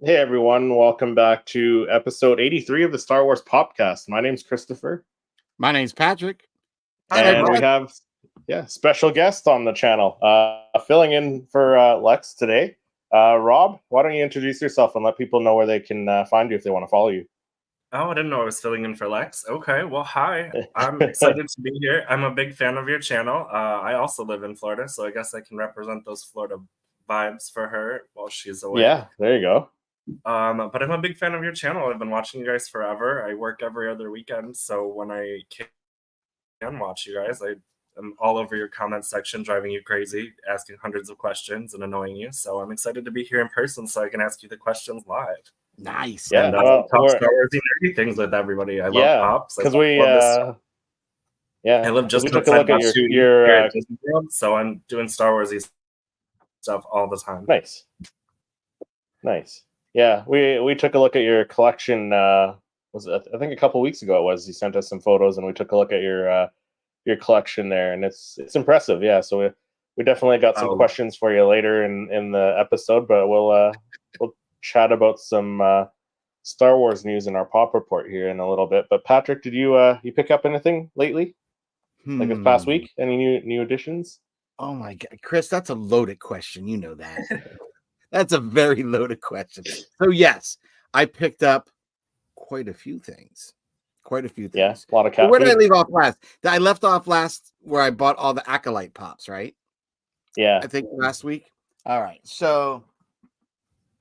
Hey everyone, welcome back to episode 83 of the Star Wars Popcast. My name's Christopher. My name's Patrick. And we have special guest on the channel. Filling in for Lex today. Rob, why don't you introduce yourself and let people know where they can find you if they want to follow you. Oh, I didn't know I was filling in for Lex. Okay, well, hi. I'm excited to be here. I'm a big fan of your channel. I also live in Florida, so I guess I can represent those Florida vibes for her while she's away. Yeah, there you go. But I'm a big fan of your channel. I've been watching you guys forever. I work every other weekend, so when I can watch you guys, I'm all over your comment section, driving you crazy, asking hundreds of questions and annoying you. So I'm excited to be here in person so I can ask you the questions live. Nice. Yeah, and talk Star Wars nerdy things with everybody. I love Pops. Because I live just we took a look at your Disney World, so I'm doing Star Warsy stuff all the time. Nice. Yeah, we took a look at your collection. Was it, I think a couple weeks ago it was. You sent us some photos, and we took a look at your collection there, and it's impressive. Yeah, so we definitely got some questions for you later in the episode, but we'll chat about some Star Wars news in our pop report here in a little bit. But Patrick, did you pick up anything lately? Like this past week? Any new additions? Oh my God, Chris, that's a loaded question. You know that. That's a very loaded question. So yes, I picked up quite a few things. Yeah, a lot of cat Where did I leave off last? I left off last where I bought all the Acolyte pops, right? Yeah. I think last week. All right. So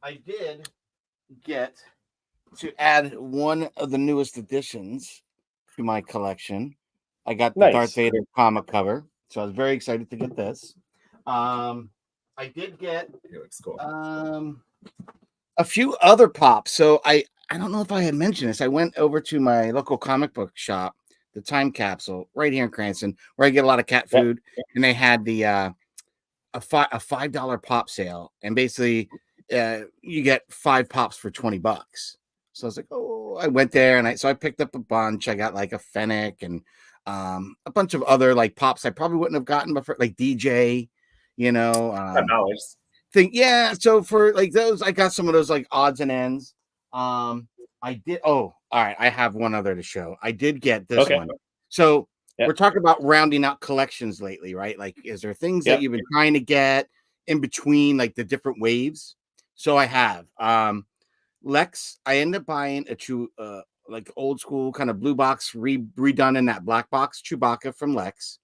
I did get to add one of the newest additions to my collection. I got the Darth Vader comic cover, so I was very excited to get this. I did get a few other pops. So I don't know if I had mentioned this. I went over to my local comic book shop, the Time Capsule, right here in Cranston, where I get a lot of cat food, and they had the a $5 pop sale, and basically you get 5 pops for $20. So I was like, oh, I went there and I picked up a bunch. I got like a Fennec and a bunch of other like pops I probably wouldn't have gotten before, like DJ, so for like those, I got some of those like odds and ends. I did. Oh, all right. I have one other to show. I did get this one. So we're talking about rounding out collections lately, right? Like, is there things that you've been trying to get in between like the different waves? So I have Lex. I ended up buying a true like old school kind of blue box redone in that black box Chewbacca from Lex.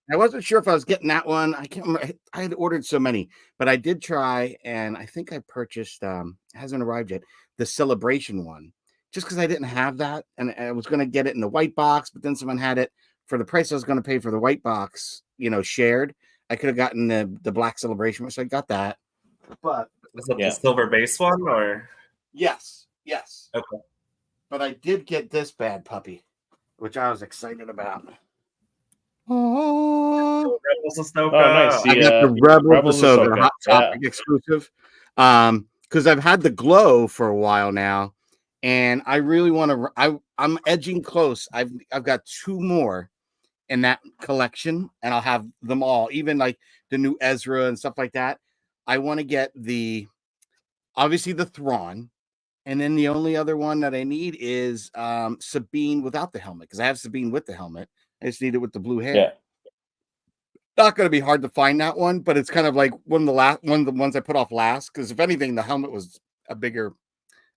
I wasn't sure if I was getting that one. I can't remember. I had ordered so many, but I did try, and I think I purchased. It hasn't arrived yet. The Celebration one, just because I didn't have that, and I was going to get it in the white box, but then someone had it for the price I was going to pay for the white box. Shared. I could have gotten the black Celebration, so I got that. But was it the silver base one, or yes? Okay. But I did get this bad puppy, which I was excited about. Oh, Rebels Ahsoka. Oh, nice. I got the Rebels Ahsoka Hot Topic exclusive. Because I've had the Glow for a while now, and I really want to. I'm edging close. I've got 2 more in that collection, and I'll have them all, even like the new Ezra and stuff like that. I want to get obviously the Thrawn, and then the only other one that I need is Sabine without the helmet, because I have Sabine with the helmet. I just need it with the blue hair. Yeah. Not going to be hard to find that one, but it's kind of like one of the ones I put off last, because if anything, the helmet was a bigger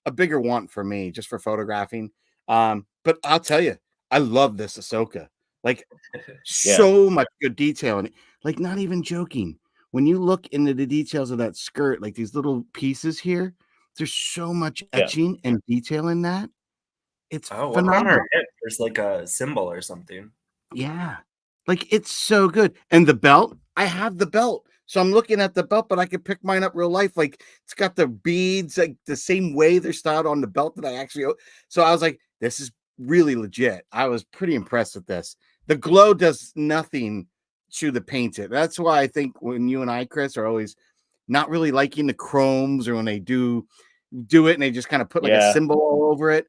want for me, just for photographing. But I'll tell you, I love this Ahsoka. Like so much good detail in it. Like, not even joking. When you look into the details of that skirt, like these little pieces here, there's so much etching and detail in that. It's phenomenal. On her hip, there's like a symbol or something. Yeah. Like, it's so good. And the belt, I have the belt. So I'm looking at the belt, but I could pick mine up real life. Like, it's got the beads, like the same way they're styled on the belt that I actually. So I was like, this is really legit. I was pretty impressed with this. The Glow does nothing to the painted. That's why I think when you and I, Chris, are always not really liking the chromes, or when they do it and they just kind of put like a symbol all over it.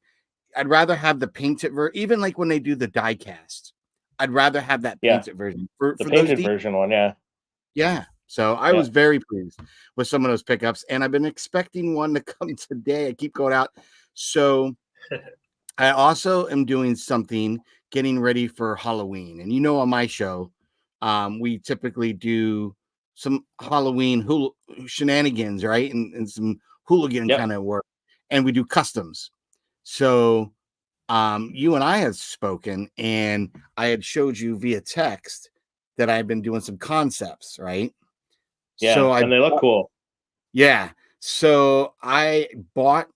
I'd rather have the painted version, even like when they do the die cast. I'd rather have that painted version. For the painted version one, Yeah. So I was very pleased with some of those pickups, and I've been expecting one to come today. I keep going out. So I also am doing something, getting ready for Halloween. And on my show, we typically do some Halloween shenanigans, right? And some hooligan kind of work. And we do customs. So you and I had spoken, and I had showed you via text that I had been doing some concepts, right? Yeah, so and they look cool. Yeah. So I bought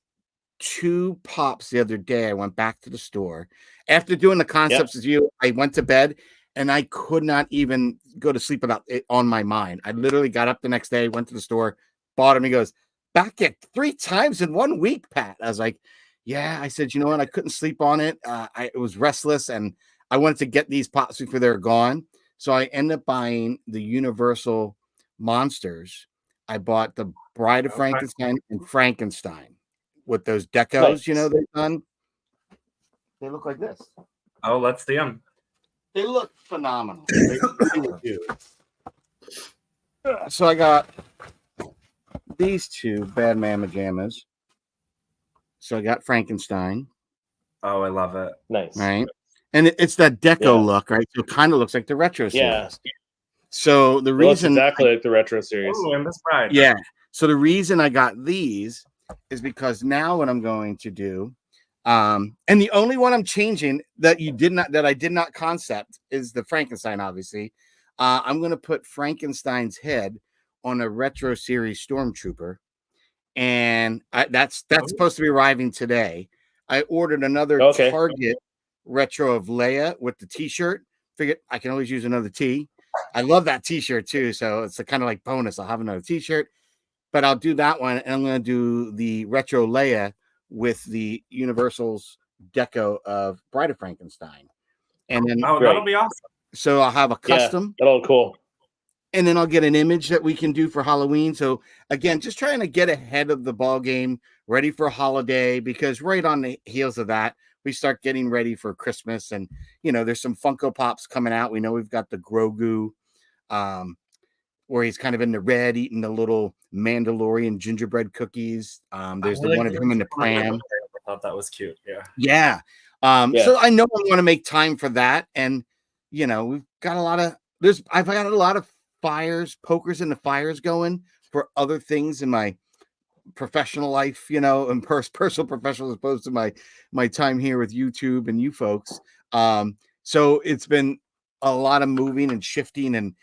2 pops the other day. I went back to the store after doing the concepts with you. I went to bed and I could not even go to sleep without it on my mind. I literally got up the next day, went to the store, bought him. He goes, back at 3 times in 1 week, Pat. I was like, yeah. I said, you know what? I couldn't sleep on it. It was restless, and I wanted to get these pops before they're gone. So I ended up buying the Universal monsters. I bought the Bride of Frankenstein and Frankenstein with those decos, they've done. They look like this. Oh, let's see them. They look phenomenal. They really do. So I got these 2 Bad Mama Jammas. So I got Frankenstein. Oh, I love it. Nice. Right. And it's that deco look, right? So it kind of looks like the retro series. So the reason exactly like the retro series. Oh, and this Bride. Yeah. So the reason I got these is because now what I'm going to do, and the only one I'm changing that I did not concept is the Frankenstein, obviously. I'm going to put Frankenstein's head on a retro series Stormtrooper, and that's supposed to be arriving today. I ordered another Target retro of Leia with the t-shirt. Figured I can always use another T. I love that t-shirt too, so it's a kind of like bonus. I'll have another t-shirt, but I'll do that one, and I'm going to do the retro Leia with the Universal's deco of Bride of Frankenstein. And then that'll be awesome. So I'll have a custom. That'll look cool. And then I'll get an image that we can do for Halloween. So again, just trying to get ahead of the ball game, ready for holiday, because right on the heels of that, we start getting ready for Christmas. And, there's some Funko Pops coming out. We know we've got the Grogu, where he's kind of in the red eating the little Mandalorian gingerbread cookies. There's the one of him in the pram. I thought that was cute. Yeah. So I know I want to make time for that. And, we've got I've got a lot of pokers in the fires going for other things in my professional life, and personal professional as opposed to my time here with YouTube and you folks. So it's been a lot of moving and shifting and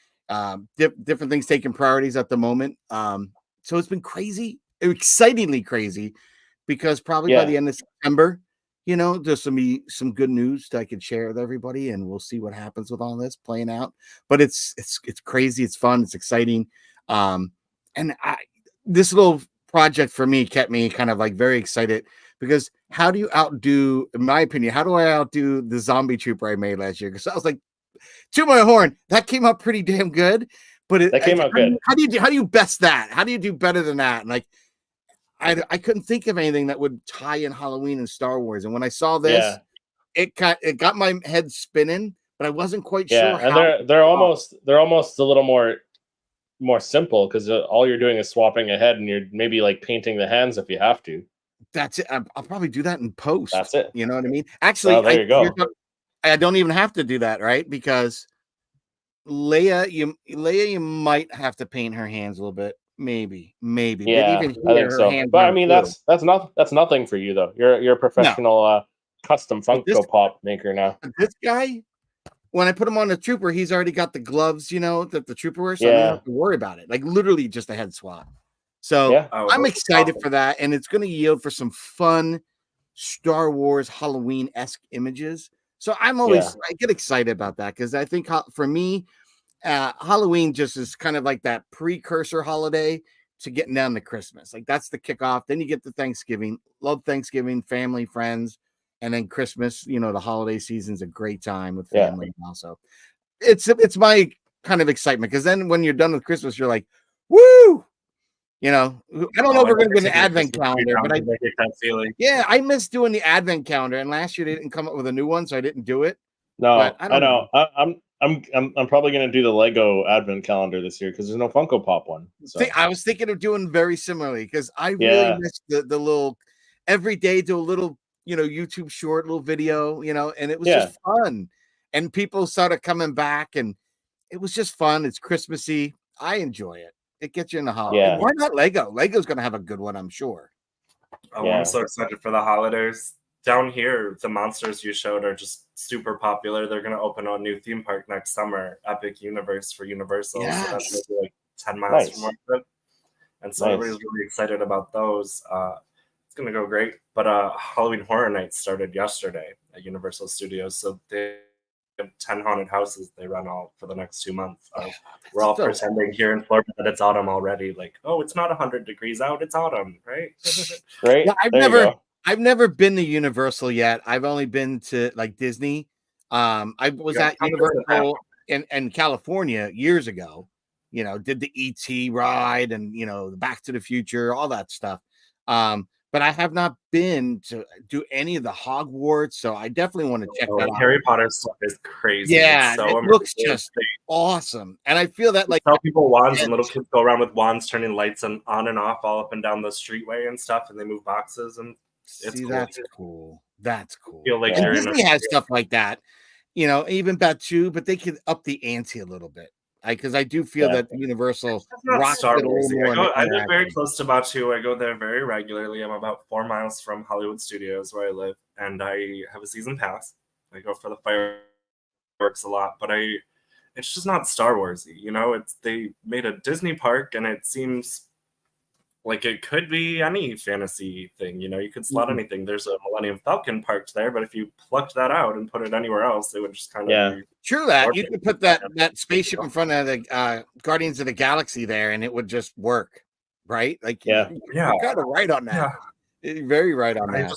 different things taking priorities at the moment. So it's been crazy, excitingly crazy, because probably by the end of September, there's some good news that I could share with everybody, and we'll see what happens with all this playing out. But it's crazy, it's fun, it's exciting. And this little project for me kept me kind of like very excited, because how do you outdo, in my opinion, how do I outdo the zombie trooper I made last year? Because I was like, to my horn, that came out pretty damn good. But that came out good. How do you best that? How do you do better than that? And like, I couldn't think of anything that would tie in Halloween and Star Wars. And when I saw this, it got my head spinning, but I wasn't quite sure. And they're almost a little more simple, because all you're doing is swapping a head, and you're maybe like painting the hands if you have to. That's it. I'll probably do that in post. That's it. You know what I mean? Actually, there you go. I don't even have to do that, right? Because Leia, you might have to paint her hands a little bit. Maybe. Yeah, but even I think so. But I mean, that's nothing for you though. You're a professional custom Funko Pop maker now. This guy, when I put him on the trooper, he's already got the gloves, that the trooper wears, so I don't have to worry about it. Like literally just a head swap. So I'm excited for that, and it's going to yield for some fun Star Wars Halloween-esque images. So I get excited about that, because I think for me, Halloween just is kind of like that precursor holiday to getting down to Christmas. Like that's the kickoff. Then you get to Thanksgiving. Love Thanksgiving, family, friends, and then Christmas. The holiday season's a great time with family. Also, it's my kind of excitement, because then when you're done with Christmas, you're like, woo! I don't know if we're going to get an advent calendar, but I miss doing the advent calendar. And last year they didn't come up with a new one, so I didn't do it. No, I know. I'm probably gonna do the Lego Advent calendar this year because there's no Funko Pop one. So I was thinking of doing very similarly because I really miss the little every day do a little YouTube short little video and it was just fun, and people started coming back and it was just fun. It's Christmassy. I enjoy it. It gets you in the holiday. Yeah. Why not Lego? Lego's gonna have a good one, I'm sure. Oh, I'm so excited for the holidays. Down here, the monsters you showed are just super popular. They're going to open a new theme park next summer, Epic Universe for Universal. Yes. So that's maybe like 10 miles from where I live. And so everybody's really excited about those. It's going to go great. But Halloween Horror Nights started yesterday at Universal Studios. So they have 10 haunted houses they run all for the next 2 months. We're all pretending here in Florida that it's autumn already. Like, oh, it's not 100 degrees out. It's autumn, right? Right. Yeah, I've never been to Universal yet. I've only been to like Disney. I was at Universal in California years ago. Did the ET ride and the Back to the Future, all that stuff. But I have not been to do any of the Hogwarts, so I definitely want to check that out. Harry Potter stuff is crazy. Yeah, it looks just awesome, and I feel that like tell people wands and little kids go around with wands, turning lights on and off all up and down the streetway and stuff, and they move boxes and. See, that's cool. That's cool. Feel like Disney has stuff like that, even Batu, but they could up the ante a little bit. Because I do feel that Universal rocks it a little more. I live very close to Batu. I go there very regularly. I'm about 4 miles from Hollywood Studios where I live, and I have a season pass. I go for the fireworks a lot, but it's just not Star Warsy. They made a Disney park, and it seems like it could be any fantasy thing. You could slot anything. There's a Millennium Falcon parked there, but if you plucked that out and put it anywhere else, it would just kind of be true that you could put that spaceship in front of the Guardians of the Galaxy there, and it would just work, right? Like you're kind of right on that. Yeah. You're very right on that.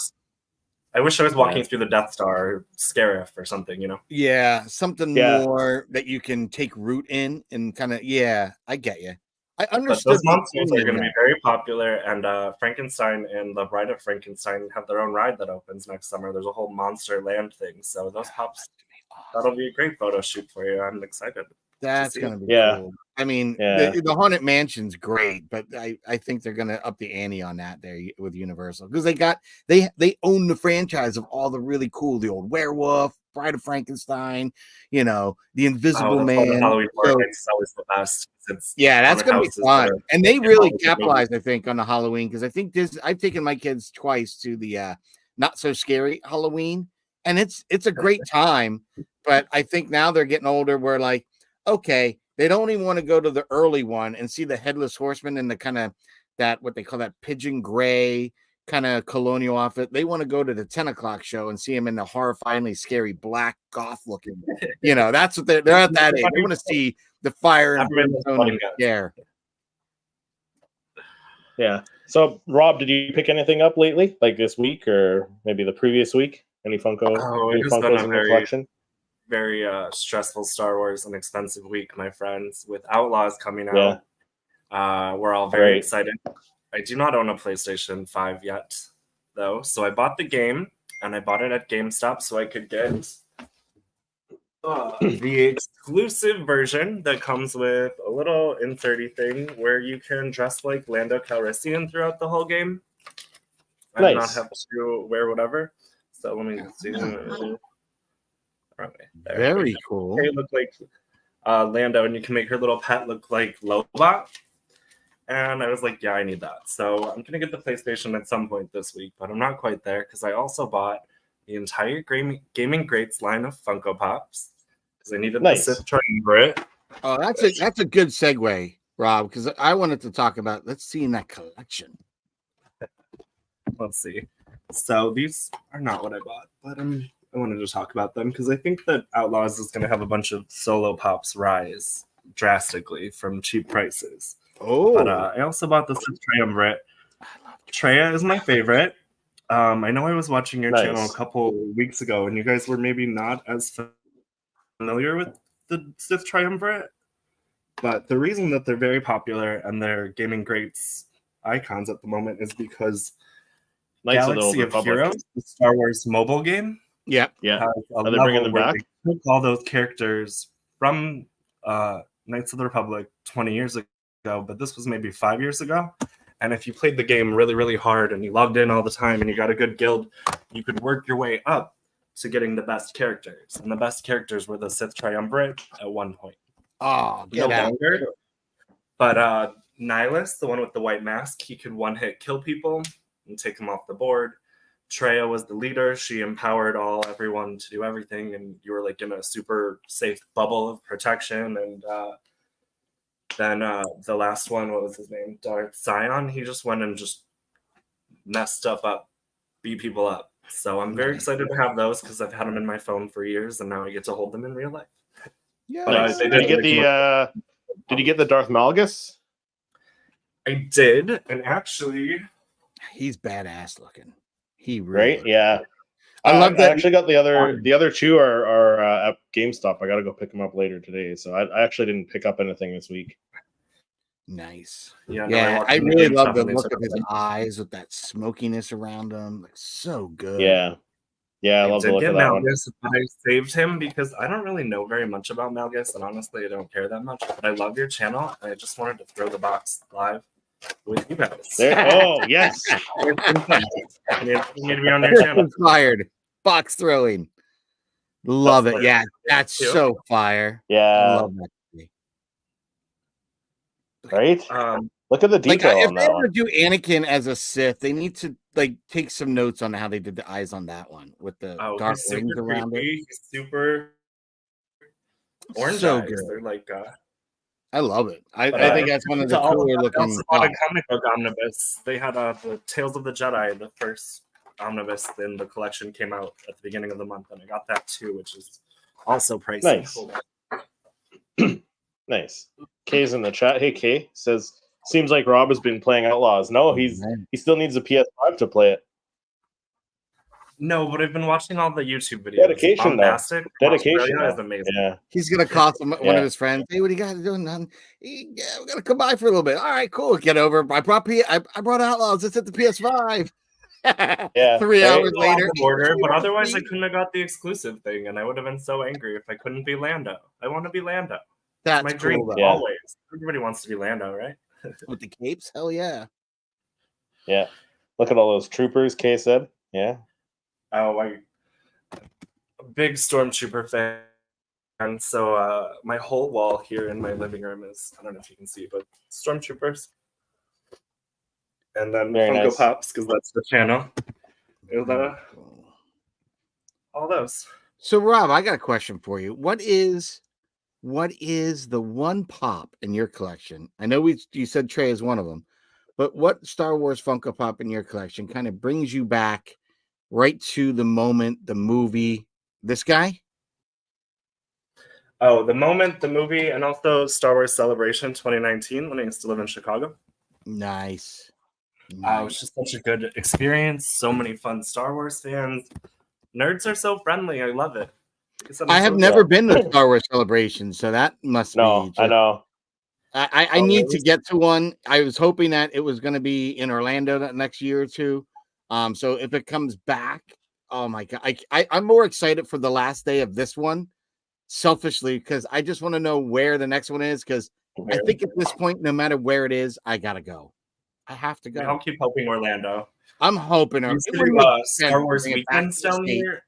I wish I was walking through the Death Star or Scarif or something, Yeah, something more that you can take root in and kind of I get you. I understood. But those monsters are going to be very popular, and Frankenstein and the Bride of Frankenstein have their own ride that opens next summer. There's a whole monster land thing, so those pops, that'll be a great photo shoot for you. I'm excited. That's going to be cool. I mean, the Haunted Mansion's great, but I think they're going to up the ante on that there with Universal because they own the franchise of all the really cool, the old Werewolf, Bride of Frankenstein, the Invisible Man. Halloween Horror Nights always the best. That's going to be fun, and they really capitalized, I think, on the Halloween because I think I've taken my kids twice to the Not So Scary Halloween, and it's a great time. But I think now they're getting older. We're like, okay, they don't even want to go to the early one and see the Headless Horseman and the kind of that what they call that pigeon gray kind of colonial outfit. They want to go to the 10 o'clock show and see him in the horrifyingly scary black goth looking. That's what they're at that age. They want to see the fire and brimstone scare. Yeah. So, Rob, did you pick anything up lately, like this week or maybe the previous week? Any Funkos in your collection? Very stressful Star Wars and expensive week, my friends. With Outlaws coming out, we're all very excited. I do not own a PlayStation 5 yet, though, so I bought the game, and I bought it at GameStop so I could get the exclusive version that comes with a little inserty thing where you can dress like Lando Calrissian throughout the whole game. I do not have to wear whatever. So let me see. Very cool. They look like Lando, and you can make her little pet look like Lobot. And I was like, yeah, I need that. So I'm going to get the PlayStation at some point this week, but I'm not quite there because I also bought the entire Gaming Greats line of Funko Pops because I needed the Sith Triumvirate. Oh, that's a good segue, Rob, because I wanted to talk about, let's see in that collection. Let's see. So these are not what I bought, but I wanted to talk about them because I think that Outlaws is going to have a bunch of solo pops rise drastically from cheap prices. Oh, but I also bought the Sith Triumvirate. Treya is my favorite. I know I was watching your channel a couple weeks ago, and you guys were maybe not as familiar with the Sith Triumvirate. But the reason that they're very popular and they're Gaming Greats icons at the moment is because Galaxy of Heroes, the Star Wars mobile game, are they bringing them back? They took all those characters from Knights of the Republic 20 years ago, but this was maybe 5 years ago. And if you played the game really, really hard and you logged in all the time and you got a good guild, you could work your way up to getting the best characters. And the best characters were the Sith Triumvirate at one point. Oh, no longer. But Nihilus, the one with the white mask, he could one-hit kill people and take them off the board. Treya was the leader. She empowered everyone to do everything, and you were like in a super safe bubble of protection. And then the last one, what was his name? Darth Sion. He just went and just messed stuff up, beat people up. So I'm very excited to have those because I've had them in my phone for years, and now I get to hold them in real life. Yeah. Nice. Did you get the Darth Malgus? I did, and actually, he's badass looking. He really right? Yeah. I love that. I actually got the other two are at GameStop. I got to go pick them up later today. So I actually didn't pick up anything this week. Nice. Yeah, I really love the look of his eyes with that smokiness around him. Like, so good. Yeah. I love the look of that Malgus, one. I saved him because I don't really know very much about Malgus, and honestly, I don't care that much. But I love your channel, and I just wanted to throw the box live with you guys. Oh, yes. You need to be on your channel. Inspired. Box throwing. Love it. Yeah, that's so fire. Yeah. I love that. Right? Look at the detail if on they that ever one. do Anakin as a Sith, they need to take some notes on how they did the eyes on that one with the dark rings around it. He's super orange so eyes. Good. They're like I love it. I think that's one of the cooler looking. Also bought a comic book omnibus. They had the Tales of the Jedi, the first omnibus in the collection came out at the beginning of the month, and I got that too, which is also pricey. Nice. Nice. Kay's in the chat. Hey, Kay says, seems like Rob has been playing Outlaws. No, he still needs a PS5 to play it. No, but I've been watching all the YouTube videos. Dedication, though. Dedication is amazing. Yeah. He's gonna call one of his friends. Hey, what do you guys doing? Yeah, we're gonna come by for a little bit. All right, cool. Get over. I brought Outlaws. It's at the PS5. Yeah. 3 hours later. But otherwise, I couldn't have got the exclusive thing, and I would have been so angry if I couldn't be Lando. I want to be Lando. That's my cool, dream though. always. Everybody wants to be Lando, right? With the capes? Hell yeah. Yeah. Look at all those troopers, Kay said. Yeah. Oh, I'm a big Stormtrooper fan. And so my whole wall here in my living room is, I don't know if you can see, but Stormtroopers. And then Funko Pops, because that's the channel. All those. So, Rob, I got a question for you. What is the one pop in your collection? I know you said Trey is one of them, but what Star Wars Funko Pop in your collection kind of brings you back right to the moment, the movie, this guy? Oh, the moment, the movie, and also Star Wars Celebration 2019 when I used to live in Chicago. Nice. It was just such a good experience. So many fun Star Wars fans. Nerds are so friendly. I love it. I have never been to Star Wars Celebration, so that must be. I know. I need to get to one. I was hoping that it was going to be in Orlando next year or two. So if it comes back, oh my God, I'm more excited for the last day of this one, selfishly, because I just want to know where the next one is. Because I think at this point, no matter where it is, I gotta go. I have to go. I'll keep hoping Orlando. I'm hoping. Star Wars Weekends down here.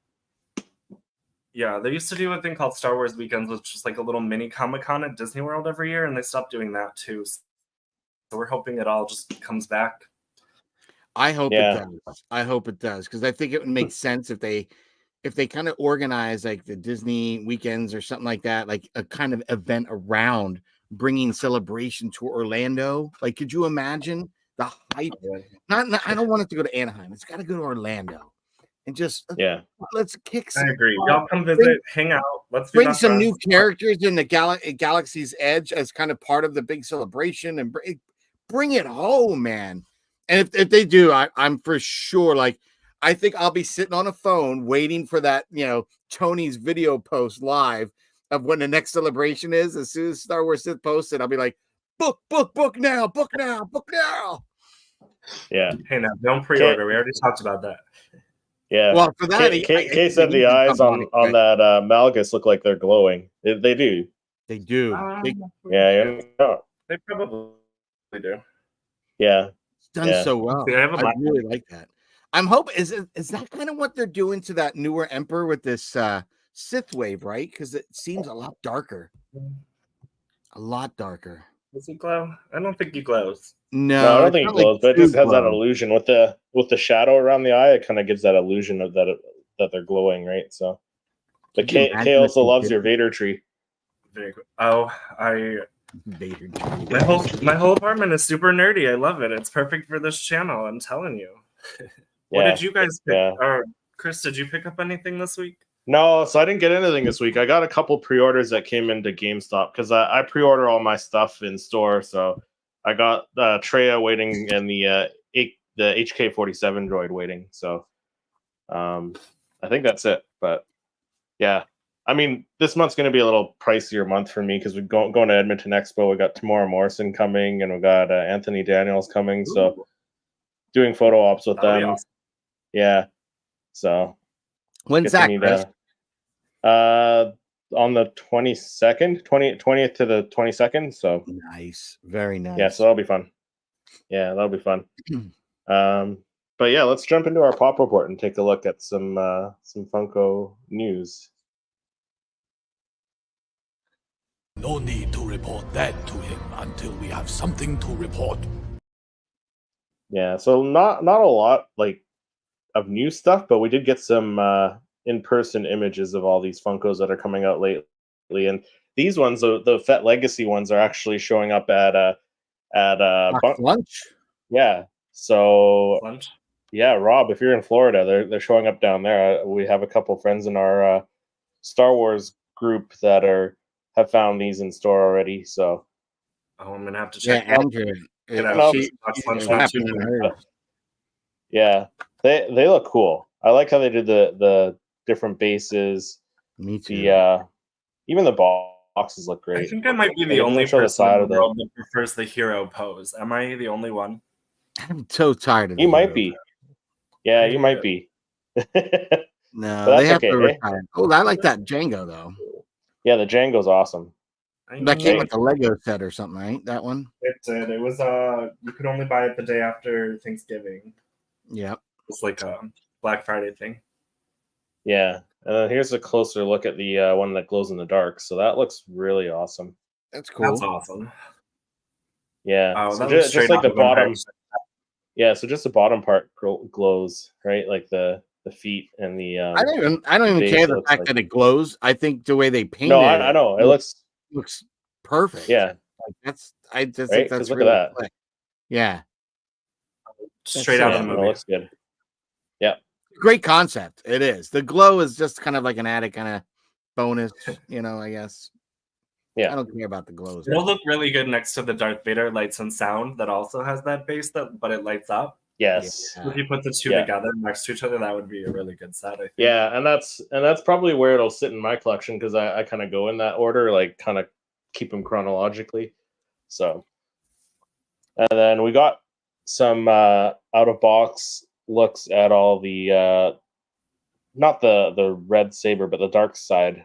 Yeah, they used to do a thing called Star Wars Weekends, which is like a little mini Comic-Con at Disney World every year, and they stopped doing that too. So we're hoping it all just comes back. I hope it does. I hope it does, because I think it would make sense if they kind of organize like the Disney Weekends or something like that, like a kind of event around bringing Celebration to Orlando. Like, could you imagine the hype? I don't want it to go to Anaheim. It's got to go to Orlando. And just let's kick some. I agree. Y'all come visit, hang out. Let's bring some new characters in the Galaxy's Edge as kind of part of the big celebration and bring it home, man. And if they do, I'm for sure. Like, I think I'll be sitting on a phone waiting for that, Tony's video post live of when the next celebration is. As soon as Star Wars Sith posted, I'll be like, book now. Yeah. Hey, now don't pre-order. We already talked about that. Yeah. Well, for that, Kay said the eyes on that Malgus look like they're glowing. They do. They do. Yeah. They probably do. Yeah. It's done so well. See, I really like that. I'm hoping is that kind of what they're doing to that newer Emperor with this Sith wave, right? Because it seems a lot darker. A lot darker. Does he glow? I don't think he glows. No, I don't think it glows, but it just has that illusion with the shadow around the eye. It kind of gives that illusion of that they're glowing, right? So, but Kay also loves your Vader tree. Very good. Oh, Vader. My whole apartment is super nerdy. I love it. It's perfect for this channel. I'm telling you. What did you guys pick? Or Chris, did you pick up anything this week? No, so I didn't get anything this week. I got a couple pre-orders that came into GameStop because I pre-order all my stuff in store. So I got Treya waiting and the HK-47 droid waiting. So I think that's it. But yeah, I mean, this month's going to be a little pricier month for me because we're going to Edmonton Expo. We got Tamora Morrison coming and we got Anthony Daniels coming. Ooh. So doing photo ops with them. Awesome. Yeah. So when's that, Chris? On the 22nd, 20th to the 22nd. So nice, very nice. Yeah, so that'll be fun. Yeah, that'll be fun. But yeah, let's jump into our pop report and take a look at some Funko news. No need to report that to him until we have something to report. Yeah, so not a lot like of new stuff, but we did get some in-person images of all these Funkos that are coming out lately, and these ones, the Fett Legacy ones, are actually showing up at lunch. Yeah, so lunch. Yeah, Rob, if you're in Florida, they're showing up down there. We have a couple friends in our Star Wars group that have found these in store already. So I'm gonna have to check. Yeah, Andrew. Yeah, they look cool. I like how they did the different bases. Me too. Even the boxes look great. I think I might be the only person in the world that prefers the hero pose. Am I the only one? I'm so tired of it. You might be. Yeah, you might be. No, they have to retire. Oh, I like that Django though. Yeah, the Django's awesome. That came with the Lego set or something, right? That one. It did. It was you could only buy it the day after Thanksgiving. Yep. It's like a Black Friday thing. Yeah. Here's a closer look at the one that glows in the dark. So that looks really awesome. That's cool. That's awesome. Yeah. Oh, so just like the bottom. Yeah. So just the bottom part glows, right? Like the feet and the. I don't even care the fact that it glows. I think the way they paint it. I know it looks perfect. Yeah. I just right? think that's look really at that. quick. Yeah. Straight out of the movie. It looks good. Yeah. Great concept. It is. The glow is just kind of like an added kind of bonus, I guess. Yeah. I don't care about the glows. It'll look really good next to the Darth Vader Lights and Sound that also has that base but it lights up. Yes. Yeah. If you put the two together next to each other, that would be a really good set, I think. Yeah, and that's probably where it'll sit in my collection because I kind of go in that order, like kind of keep them chronologically. So, and then we got some out of box looks at all the not the Red Saber, but the Dark Side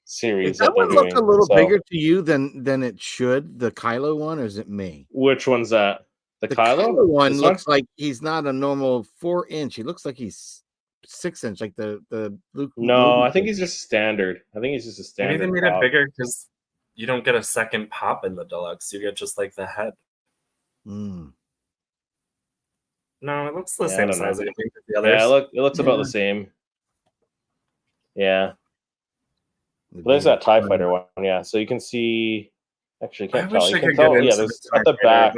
series. That one look a little bigger to you than it should. The Kylo one, or is it me? Which one's that? The Kylo one looks like he's not a normal 4-inch. He looks like he's 6-inch, like the Luke. No, I think he's just standard. Maybe they made it bigger because you don't get a second pop in the deluxe. You get just like the head. Mm. No, it looks the same size. I think as the others. Yeah, it looks about the same. Yeah. But there's that TIE Fighter one. Yeah, so you can see. Actually, you can't tell. You can tell. Yeah, there's at the back.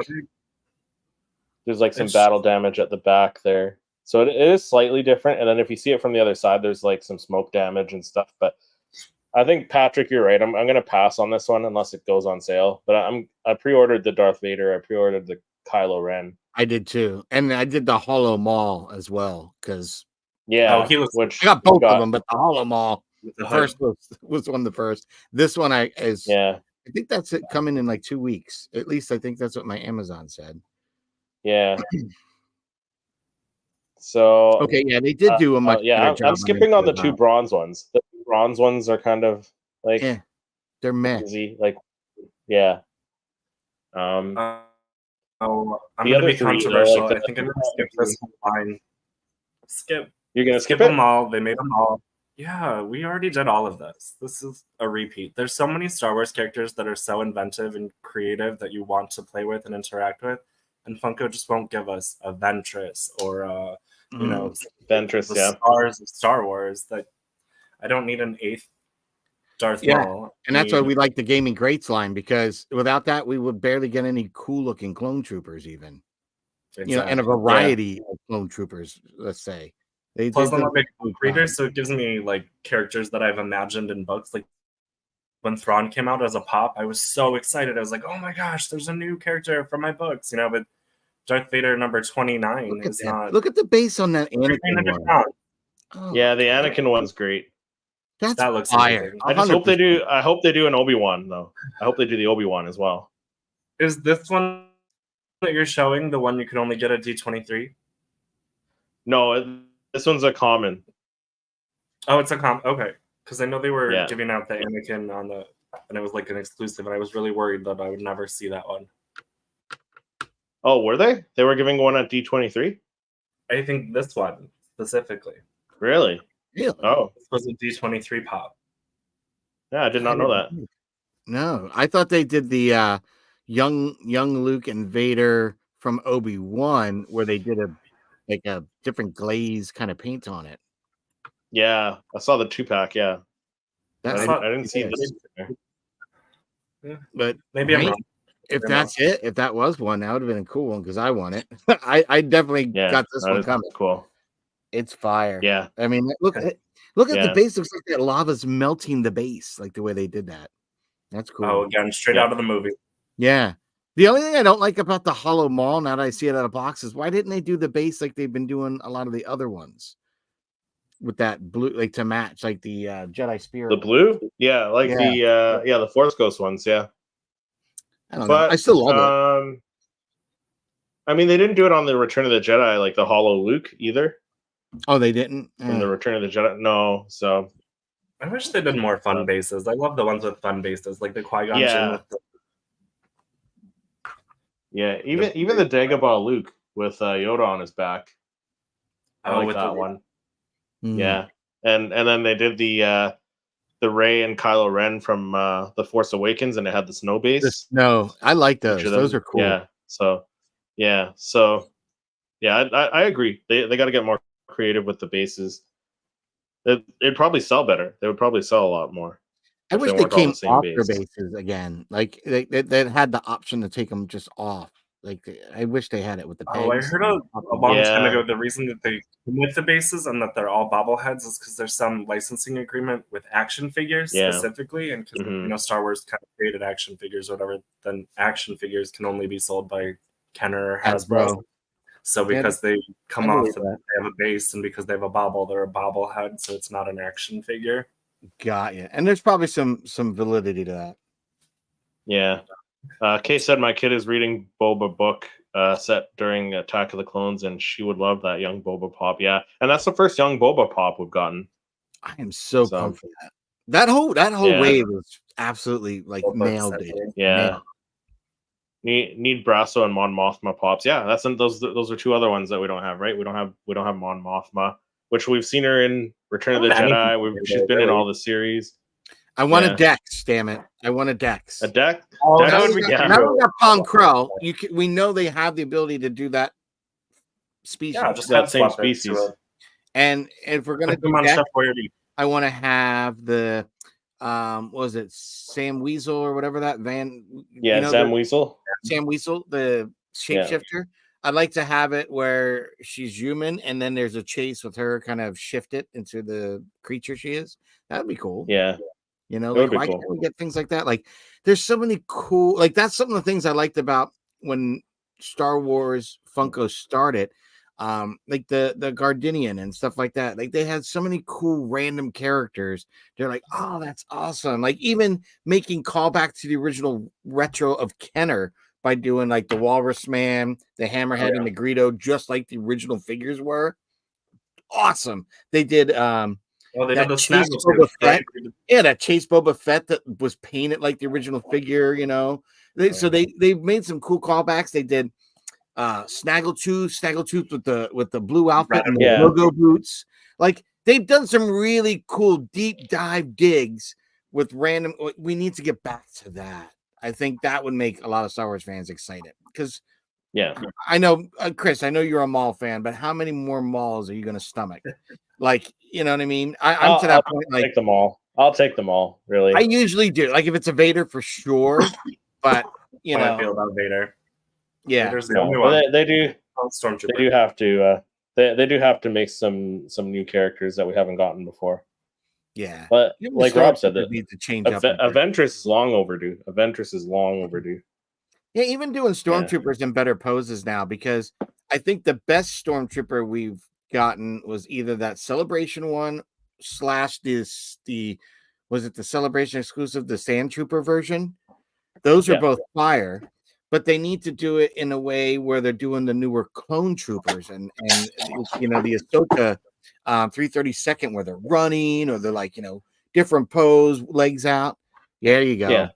There's like some battle damage at the back there. So it is slightly different. And then if you see it from the other side, there's like some smoke damage and stuff. But I think, Patrick, you're right. I'm going to pass on this one unless it goes on sale. But I pre-ordered the Darth Vader. I pre-ordered the Kylo Ren. I did too. And I did the Hollow Maul as well. Because I got both of them, but the Hollow Maul, the first was one of the first. This one I think that's it coming in like 2 weeks. At least I think that's what my Amazon said. Yeah. So okay, yeah, they did do a much. I'm skipping on the two bronze ones. The bronze ones are kind of like They're meh. easy. Like, yeah. I'm The gonna other be three, controversial. like I think I'm gonna skip this whole line. You're gonna skip them it? all. They made them all. Yeah, we already did all of this. This is a repeat. There's so many Star Wars characters that are so inventive and creative that you want to play with and interact with, and Funko just won't give us a Ventress or Ventress, the yeah. stars of Star Wars. That I don't need an 8th Darth Maul. And that's why we like the Gaming Greats line, because without that, we would barely get any cool looking clone troopers, even. Exactly. And a variety of clone troopers, let's say. Plus, I'm a big book reader, so it gives me like characters that I've imagined in books. Like when Thrawn came out as a pop, I was so excited. I was like, "Oh my gosh, there's a new character from my books!" But Darth Vader number 29 is not. Look at the base on that Anakin one. Yeah, the Anakin one's great. That looks fire. amazing. I hope they do. I hope they do an Obi-Wan though. I hope they do the Obi-Wan as well. Is this one that you're showing the one you can only get at D23? No, this one's a common. Oh, it's a okay. Because I know they were Yeah. giving out the Anakin and it was like an exclusive, and I was really worried that I would never see that one. Oh, were they? They were giving one at D23? I think this one specifically. Really? Oh, this was a D23 pop. Yeah, I did not know that. No, I thought they did the young Luke and Vader from Obi-Wan, where they did a different glaze kind of paint on it. Yeah, I saw the 2-pack. Yeah, I didn't see this. Yeah. But maybe I'm wrong. If that's it, if that was one, that would have been a cool one because I want it. I definitely got this one coming. Cool. It's fire. Yeah. I mean, look at the base. Looks like that lava's melting the base, like the way they did that. That's cool. Oh, again, straight out of the movie. Yeah. The only thing I don't like about the Hollow Maul, now that I see it out of box, is why didn't they do the base like they've been doing a lot of the other ones with that blue, like to match, like the Jedi Spirit. The blue, yeah, like the Force Ghost ones, yeah. I don't know. I still love it. I mean, they didn't do it on the Return of the Jedi, like the Hollow Luke either. Oh, they didn't? In the Return of the Jedi? No, so. I wish they did more fun bases. I love the ones with fun bases, like the Qui-Gon Jinn with the... Yeah, even the Dagobah Luke with Yoda on his back. I like that one. Mm-hmm. Yeah, and then they did the Rey and Kylo Ren from the Force Awakens, and it had the snow base. No, I like those. Those are cool. Yeah. I agree. They got to get more creative with the bases. It'd probably sell better. They would probably sell a lot more. I wish they came off their bases again. Like they had the option to take them just off. Like I wish they had it with the pegs. Oh, I heard a long time ago the reason that they come with the bases and that they're all bobbleheads is because there's some licensing agreement with action figures specifically, and because Star Wars kind of created action figures or whatever, then action figures can only be sold by Kenner or Hasbro. So because they come off, they have a base, and because they have a bobble, they're a bobblehead, so it's not an action figure. Got you. And there's probably some validity to that. Yeah. Kay said my kid is reading Boba book set during Attack of the Clones, and she would love that young Boba pop. Yeah, and that's the first young Boba pop we've gotten. I am so pumped for that. That whole wave was absolutely like nailed it. Yeah. Need Brasso and Mon Mothma pops. Yeah, those are two other ones that we don't have, right? We don't have Mon Mothma, which we've seen her in Return of the Jedi. She's been in all the series. I want a Dex, damn it! I want a Dex. A Dex? Now we got Pong Krell. We know they have the ability to do that species. Yeah, just that same species. And if we're gonna do Dex, I want to have the what was it, Sam Weasel or whatever that Van? Sam Weasel. Sam Weasel, the shapeshifter. Yeah. I'd like to have it where she's human, and then there's a chase with her, kind of shift it into the creature she is. That'd be cool. Yeah. Like why can't we get things like that? Like there's so many cool, like that's some of the things I liked about when Star Wars Funko started. Like the Gardinian and stuff like that. Like they had so many cool random characters. They're like, oh, that's awesome. Like even making callback to the original retro of Kenner by doing like the Walrus Man, the Hammerhead, and the Greedo, just like the original figures were. Awesome. They did Oh, they that did the Chase Snaggle Boba too, Fett. right? Yeah, that Chase Boba Fett that was painted like the original figure. So they made some cool callbacks. They did Snaggletooth with the blue outfit and the logo boots. Like they've done some really cool deep dive digs with random. We need to get back to that. I think that would make a lot of Star Wars fans excited because I know Chris, I know you're a mall fan, but how many more malls are you going to stomach? Like, you know what I mean? I'm to that point. Like, take them all. I'll take them all. Really, I usually do. Like, if it's a Vader for sure, but you know, I feel about Vader. Yeah, Vader's the only one. They do. Stormtrooper. They do have to. They do have to make some new characters that we haven't gotten before. Yeah, but like Rob said, that need to change up. Ventress is long overdue. Ventress is long overdue. Yeah, even doing stormtroopers in better poses now, because I think the best stormtrooper we've gotten was either that Celebration one / the was it the Celebration exclusive, the Sand Trooper version? Those are both fire, but they need to do it in a way where they're doing the newer clone troopers and you know, the Ahsoka 332nd where they're running or they're like, you know, different pose, legs out. There you go. Yeah.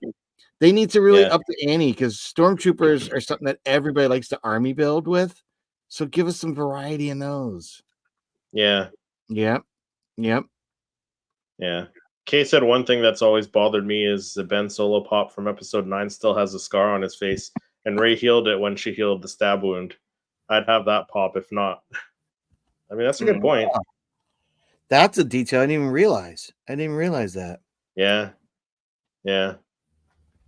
They need to really up the ante because stormtroopers are something that everybody likes to army build with. So give us some variety in those. Yeah. Yep. Kay said one thing that's always bothered me is the Ben Solo pop from episode 9 still has a scar on his face, and Rey healed it when she healed the stab wound. I'd have that pop if not. I mean, that's a good point. That's a detail I didn't even realize. That. Yeah.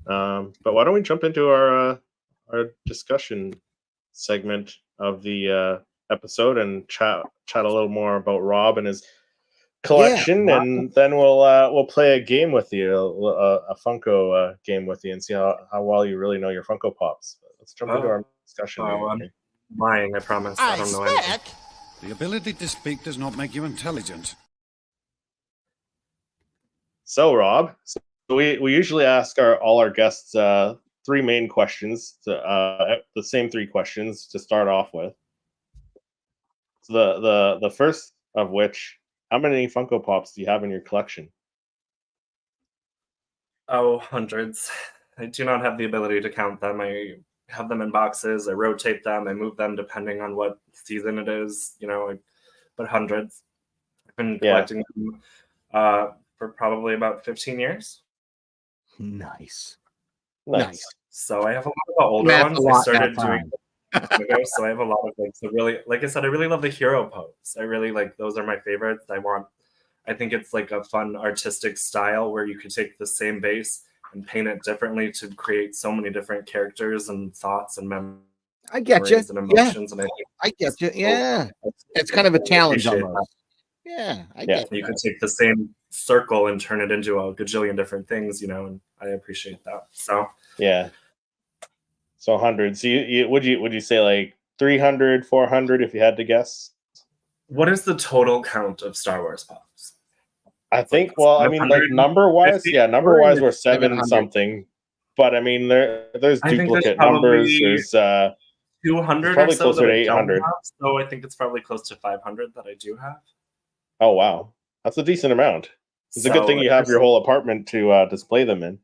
But why don't we jump into our discussion segment of the episode and chat a little more about Rob and his collection, and then we'll play a game with you, a Funko game with you, and see how well you really know your Funko Pops. Let's jump into our discussion. I'm lying, I promise. I don't know anything. The ability to speak does not make you intelligent. So, Rob, we usually ask all our guests 3 main questions, the same 3 questions to start off with. So the first of which, how many Funko Pops do you have in your collection? Oh, hundreds. I do not have the ability to count them. I have them in boxes. I rotate them. I move them depending on what season it is. You know, but hundreds. I've been collecting them for probably about 15 years. Nice. So I have a lot of the older ones. I started doing ago, so I have a lot of so really, like I said, I really love the hero pose. I really like those are my favorites. I think it's like a fun artistic style where you could take the same base and paint it differently to create so many different characters and thoughts and memories. I get you. And emotions, and I get you. Yeah, it's kind of a challenge almost. Yeah, I get you could take the same circle and turn it into a gajillion different things, you know, and I appreciate that. So so 100. So you would you say like 300, 400 if you had to guess? What is the total count of Star Wars Pops? I think, well, I mean, like number-wise, we're 7 something. But I mean, there's duplicate numbers. There's 200 probably or so closer to 800. So I think it's probably close to 500 that I do have. Oh wow, that's a decent amount. It's a good thing you have your whole apartment to display them in.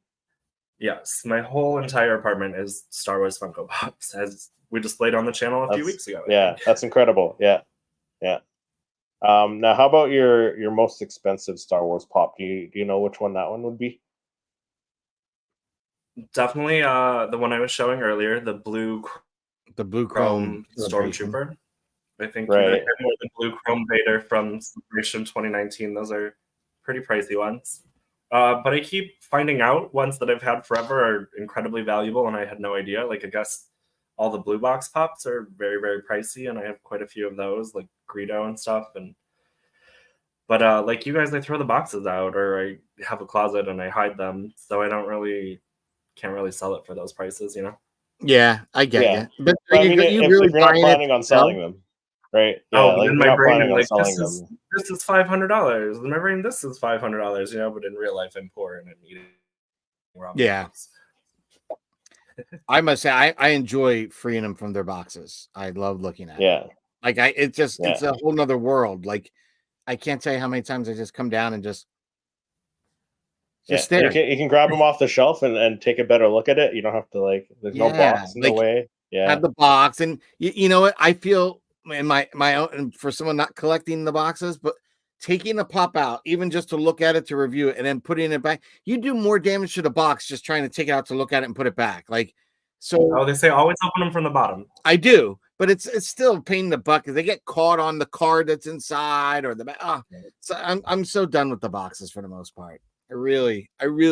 Yes, my whole entire apartment is Star Wars Funko Pops, as we displayed on the channel a few weeks ago. That's incredible. Yeah. Now, how about your most expensive Star Wars pop? Do you know which one that one would be? Definitely the one I was showing earlier, the blue chrome Stormtrooper. I think more than blue chrome Vader from Celebration 2019. Those are pretty pricey ones. But I keep finding out ones that I've had forever are incredibly valuable, and I had no idea. Like, I guess all the blue box pops are very, very pricey, and I have quite a few of those, like Greedo and stuff. But like you guys, I throw the boxes out, or I have a closet and I hide them, so I can't really sell it for those prices, you know? Yeah, I get you. But I mean, if you're not planning on selling them, right? In my brain, I'm like, this is $500. In my brain, this is $500, you know, but in real life, I'm poor and I'm eating ramen. Yeah. I must say, I enjoy freeing them from their boxes. I love looking at it. Yeah. Like, it's a whole nother world. Like, I can't tell you how many times I just come down and just stare. You can grab them off the shelf and take a better look at it. You don't have to like. There's no box in the way. Yeah, have the box, and you know what? I feel in my own, for someone not collecting the boxes, but taking a pop out, even just to look at it, to review it, and then putting it back, you do more damage to the box just trying to take it out to look at it and put it back. Like, so they say always open them from the bottom. I do, but it's still a pain in the butt because they get caught on the card that's inside or the back. So I'm so done with the boxes for the most part. I really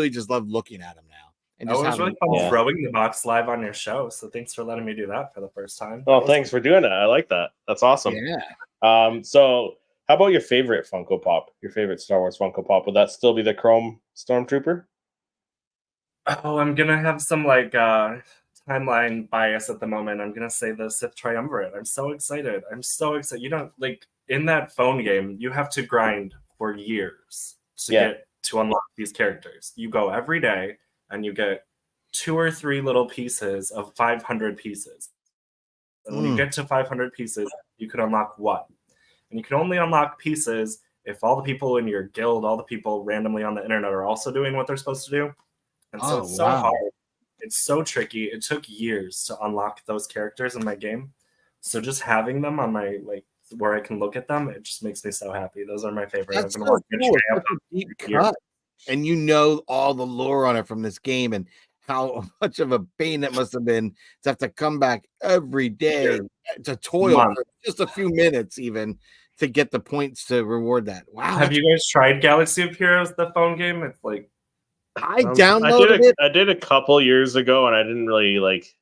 just love looking at them now. And just it was really fun throwing the box live on your show. So thanks for letting me do that for the first time. Oh, thanks for doing that. I like that. That's awesome. Yeah. So how about your favorite Funko Pop? Your favorite Star Wars Funko Pop? Would that still be the Chrome Stormtrooper? Oh, I'm gonna have some like timeline bias at the moment. I'm gonna say the Sith Triumvirate. I'm so excited. You don't like in that phone game. You have to grind for years to get to unlock these characters. You go every day. And you get 2 or 3 little pieces of 500 pieces. And when you get to 500 pieces, you can unlock 1. And you can only unlock pieces if all the people in your guild, all the people randomly on the internet are also doing what they're supposed to do. And so it's so hard. It's so tricky. It took years to unlock those characters in my game. So just having them on my, like, where I can look at them, it just makes me so happy. Those are my favorite. I've been watching and you know all the lore on it from this game and how much of a pain it must have been to have to come back every day to toil for just a few minutes even to get the points to reward that. Wow. Have you guys tried Galaxy of Heroes, the phone game? It's like I downloaded it. I did a couple years ago and I didn't really like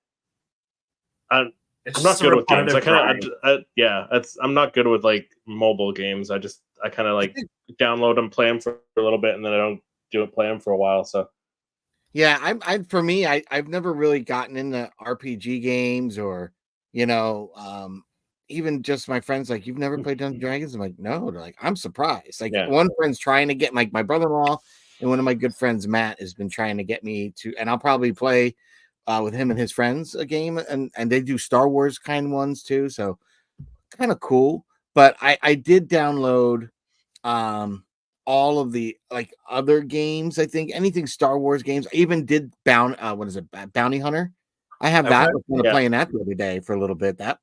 I'm not good with games. I'm not good with like mobile games. I kind of like download them, play them for a little bit, and then I don't play them for a while. So yeah, I've never really gotten into RPG games or even just my friends like, you've never played Dungeons and Dragons? I'm like, no. They're like, I'm surprised. Like one friend's trying to get my brother-in-law and one of my good friends, Matt, has been trying to get me to, and I'll probably play with him and his friends a game, and they do Star Wars kind ones too, so kind of cool. But I did download all of the like other games. I think anything Star Wars games. I even did Bounty Hunter. I have that. I was kind of playing that the other day for a little bit. That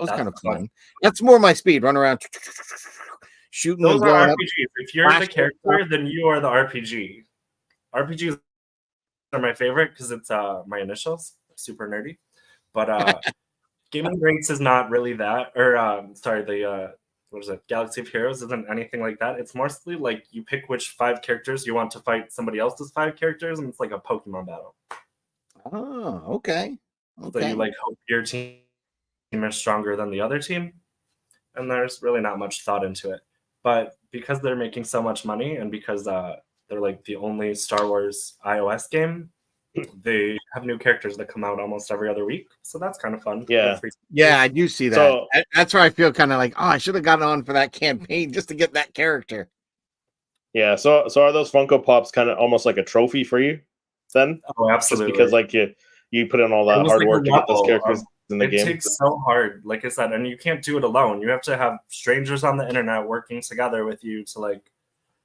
was kind of fun. That's more my speed. Run around shooting. Those are RPGs. If you're the character, then you are the RPG. RPGs are my favorite because it's my initials. Super nerdy. But Gaming Greats is not really that. Or what is it? Galaxy of Heroes isn't anything like that. It's mostly like you pick which 5 characters you want to fight somebody else's 5 characters, and it's like a Pokemon battle. Oh, okay. So you like hope your team is stronger than the other team, and there's really not much thought into it. But because they're making so much money, and because they're like the only Star Wars iOS game, they have new characters that come out almost every other week, so that's kind of fun. Yeah, I do see that. So, that's where I feel kind of like, I should have gotten on for that campaign just to get that character. Yeah, so are those Funko Pops kind of almost like a trophy for you then? Oh, absolutely. Just because like you put in all that hard work to get those characters in the game. It takes so hard, like I said, and you can't do it alone. You have to have strangers on the internet working together with you to like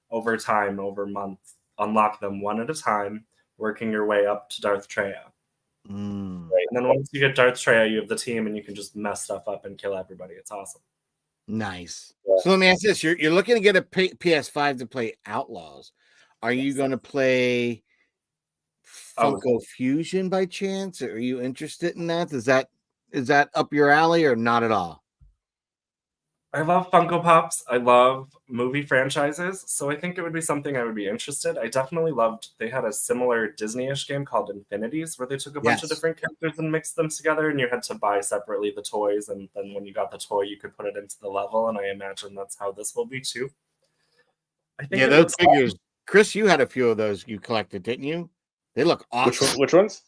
over time, over months, unlock them one at a time, working your way up to Darth Treya. Right? And then once you get Darth Treya, you have the team and you can just mess stuff up and kill everybody. It's awesome. Nice. Yeah. So let me ask this. You're looking to get a PS5 to play Outlaws. Are you going to play Funko Fusion by chance? Are you interested in that? Is that up your alley or not at all? I love Funko Pops. I love movie franchises. So I think it would be something I would be interested. I definitely loved, they had a similar Disney-ish game called Infinities where they took a bunch of different characters and mixed them together, and you had to buy separately the toys, and then when you got the toy, you could put it into the level, and I imagine that's how this will be too. I think those figures. Awesome. Chris, you had a few of those you collected, didn't you? They look awesome. Which ones?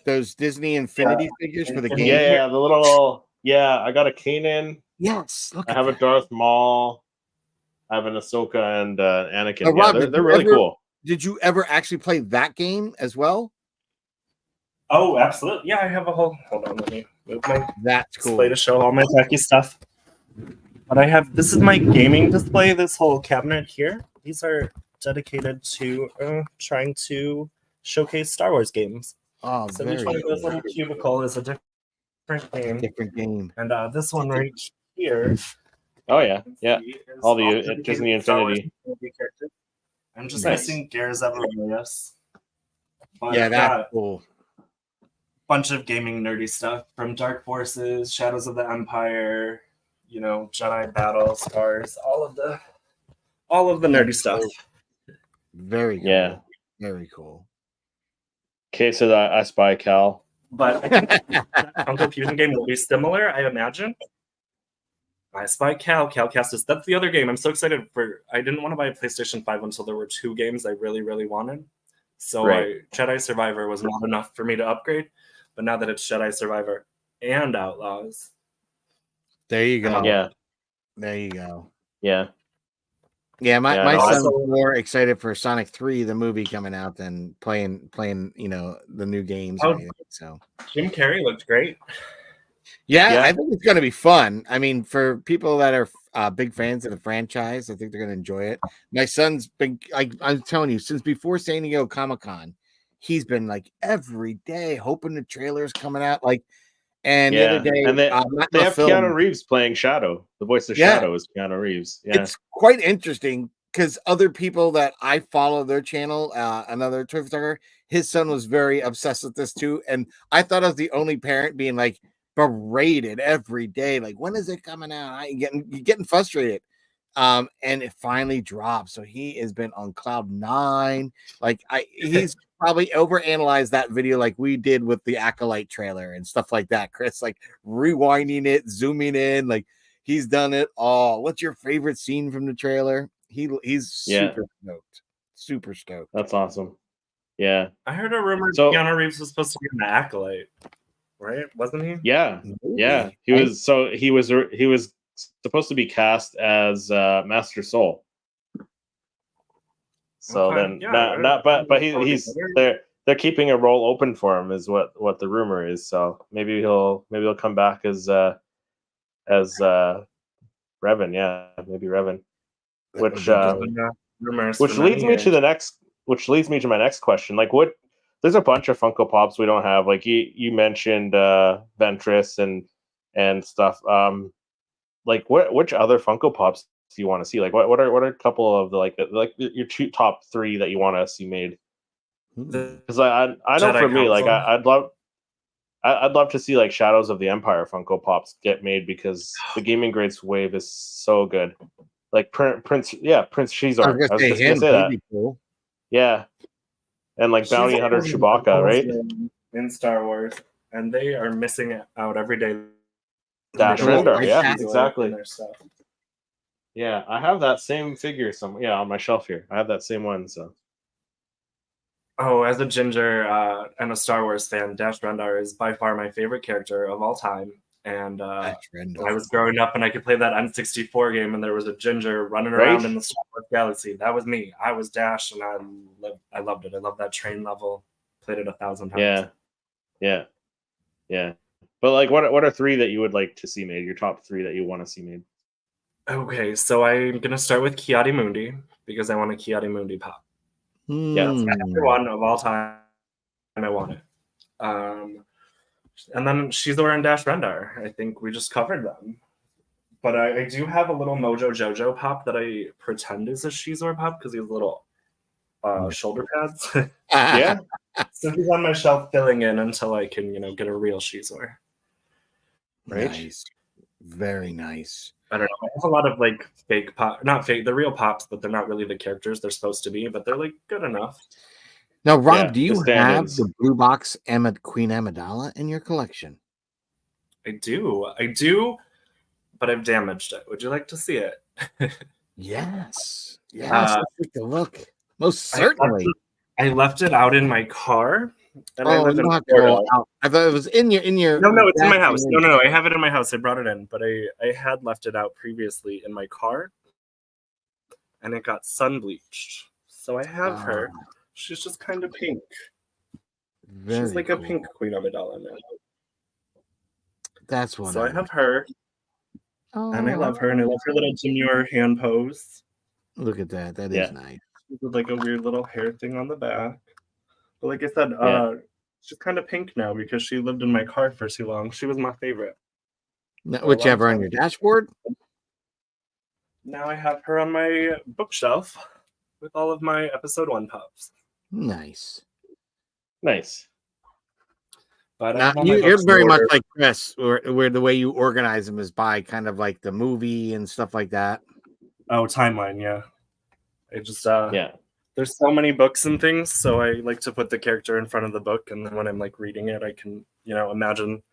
Those Disney Infinity figures for the game. Yeah, the little, I got a Kanan. Yes, I have a Darth Maul. I have an Ahsoka and Anakin. Rob, they're really cool. Did you ever actually play that game as well? Oh, absolutely. Yeah, I have a whole. Hold on, let me move my. That's cool. Display to show all my tacky stuff. But I have, this is my gaming display, this whole cabinet here. These are dedicated to trying to showcase Star Wars games. Oh, So each one of those little cubicle is a different game. Different game. And this one right here. Oh yeah, yeah. All the Disney Infinity. I'm just Nice. missing Gears Evolius. Yeah, that's cool. Bunch of gaming nerdy stuff from Dark Forces, Shadows of the Empire, you know, Jedi Battle Scars, all of the nerdy stuff. Very cool. Yeah. Very cool. Okay, so I Spy Cal. But I think that Funko Fusion game will be similar, I imagine. I Spy Cal, Calcastus. That's the other game. I'm so excited for. I didn't want to buy a PlayStation 5 until there were 2 games I really, really wanted. So Jedi Survivor was not enough for me to upgrade. But now that it's Jedi Survivor and Outlaws. There you go. Yeah. There you go. Yeah. Yeah, my son's more excited for Sonic 3, the movie coming out, than playing, you know, the new games. Or anything, so Jim Carrey looked great. Yeah, I think it's going to be fun. I mean, for people that are big fans of the franchise, I think they're going to enjoy it. My son's been, I'm telling you, since before San Diego Comic-Con, he's been like every day hoping the trailer's coming out. Like, and the other day, and they have Keanu Reeves playing Shadow. The voice of Shadow is Keanu Reeves. Yeah. It's quite interesting because other people that I follow their channel, another Toy photographer, his son was very obsessed with this too. And I thought I was the only parent being like berated every day. Like, when is it coming out? You're getting frustrated. And it finally dropped. So he has been on cloud 9. Like he's probably overanalyzed that video like we did with the Acolyte trailer and stuff like that, Chris. Like rewinding it, zooming in, like he's done it all. What's your favorite scene from the trailer? He's super stoked. Super stoked. That's awesome. Yeah. I heard a rumor Keanu Reeves was supposed to be an Acolyte, right? Wasn't he? Yeah. Yeah. He was supposed to be cast as Master Soul. So but he's they're keeping a role open for him is what the rumor is. So maybe he'll come back as Revan, maybe Revan. Which leads me to my next question. Like, there's a bunch of Funko Pops we don't have. Like you mentioned Ventress and stuff. Like which other Funko Pops do you want to see? Like what are a couple of the like your top 3 that you want to see made? Because I know for me, like I'd love to see like Shadows of the Empire Funko Pops get made because the gaming grades wave is so good. Like Prince Shizor. I was just gonna say that. Cool. Yeah, and like Bounty Hunter Chewbacca, right? In Star Wars, and they are missing out every day. Dash Rendar, yeah, exactly. Yeah, I have that same figure on my shelf here. I have that same one. So, as a ginger and a Star Wars fan, Dash Rendar is by far my favorite character of all time. And I was growing up, and I could play that N64 game, and there was a ginger running around in the Star Wars galaxy. That was me. I was Dash, and I loved it. I loved that train level. Played it 1,000 times. Yeah. But like, what are 3 that you would like to see made? Your top 3 that you want to see made? Okay, so I'm gonna start with Kiadi Mundi because I want a Kiadi Mundi pop. Yeah, that's my number 1 of all time. I want it. And then Shizor and Dash Rendar. I think we just covered them. But I do have a little Mojo Jojo pop that I pretend is a Shizor pop because he has little shoulder pads. Yeah. So he's on my shelf filling in until I can, get a real Shizor. Right. Nice. Very nice. I don't know. I have a lot of like fake pop, not fake, they're real pops, but they're not really the characters they're supposed to be, but they're like good enough. Now, Rob, do you have the blue box Queen Amidala in your collection? I do, but I've damaged it. Would you like to see it? Yes. Let's take a look. Most certainly. I left it out in my car. And I live in Florida. I thought it was in your. No, it's in my house. No, I have it in my house. I brought it in, but I had left it out previously in my car, and it got sun bleached. So I have her. She's just kind of pink. She's like a pink Queen Amidala now. That's one. So I have her. Oh, And I love her, and I love her little demure hand pose. look at that. That is nice. With like a weird little hair thing on the back. But like I said, she's kind of pink now because she lived in my car for too long. She was my favorite. Now, whichever on your dashboard. Now I have her on my bookshelf with all of my episode 1 pups. Nice. But now, you're very much like Chris, where the way you organize them is by kind of like the movie and stuff like that. Oh, timeline, yeah. I just there's so many books and things, so I like to put the character in front of the book, and then when I'm like reading it, I can, imagine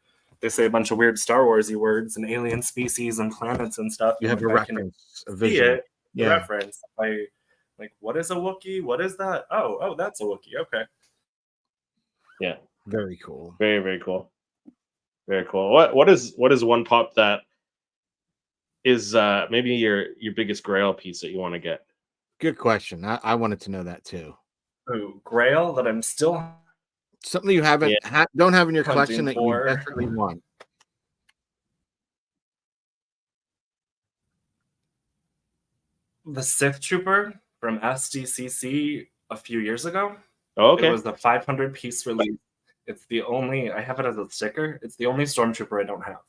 they say a bunch of weird Star Warsy words and alien species and planets and stuff. You have a reference, a vision. Reference. I like, what is a Wookiee? What is that? Oh, that's a Wookiee. Okay. Yeah. Very cool. Very, very cool. Very cool. What is one pop that is maybe your biggest grail piece that you want to get? Good question. I wanted to know that too. Oh, grail that I'm still something you haven't don't have in your collection that you desperately want. The Sith Trooper from SDCC a few years ago. Oh, okay. It was the 500 piece release. It's the only, I have it as a sticker. It's the only Stormtrooper I don't have.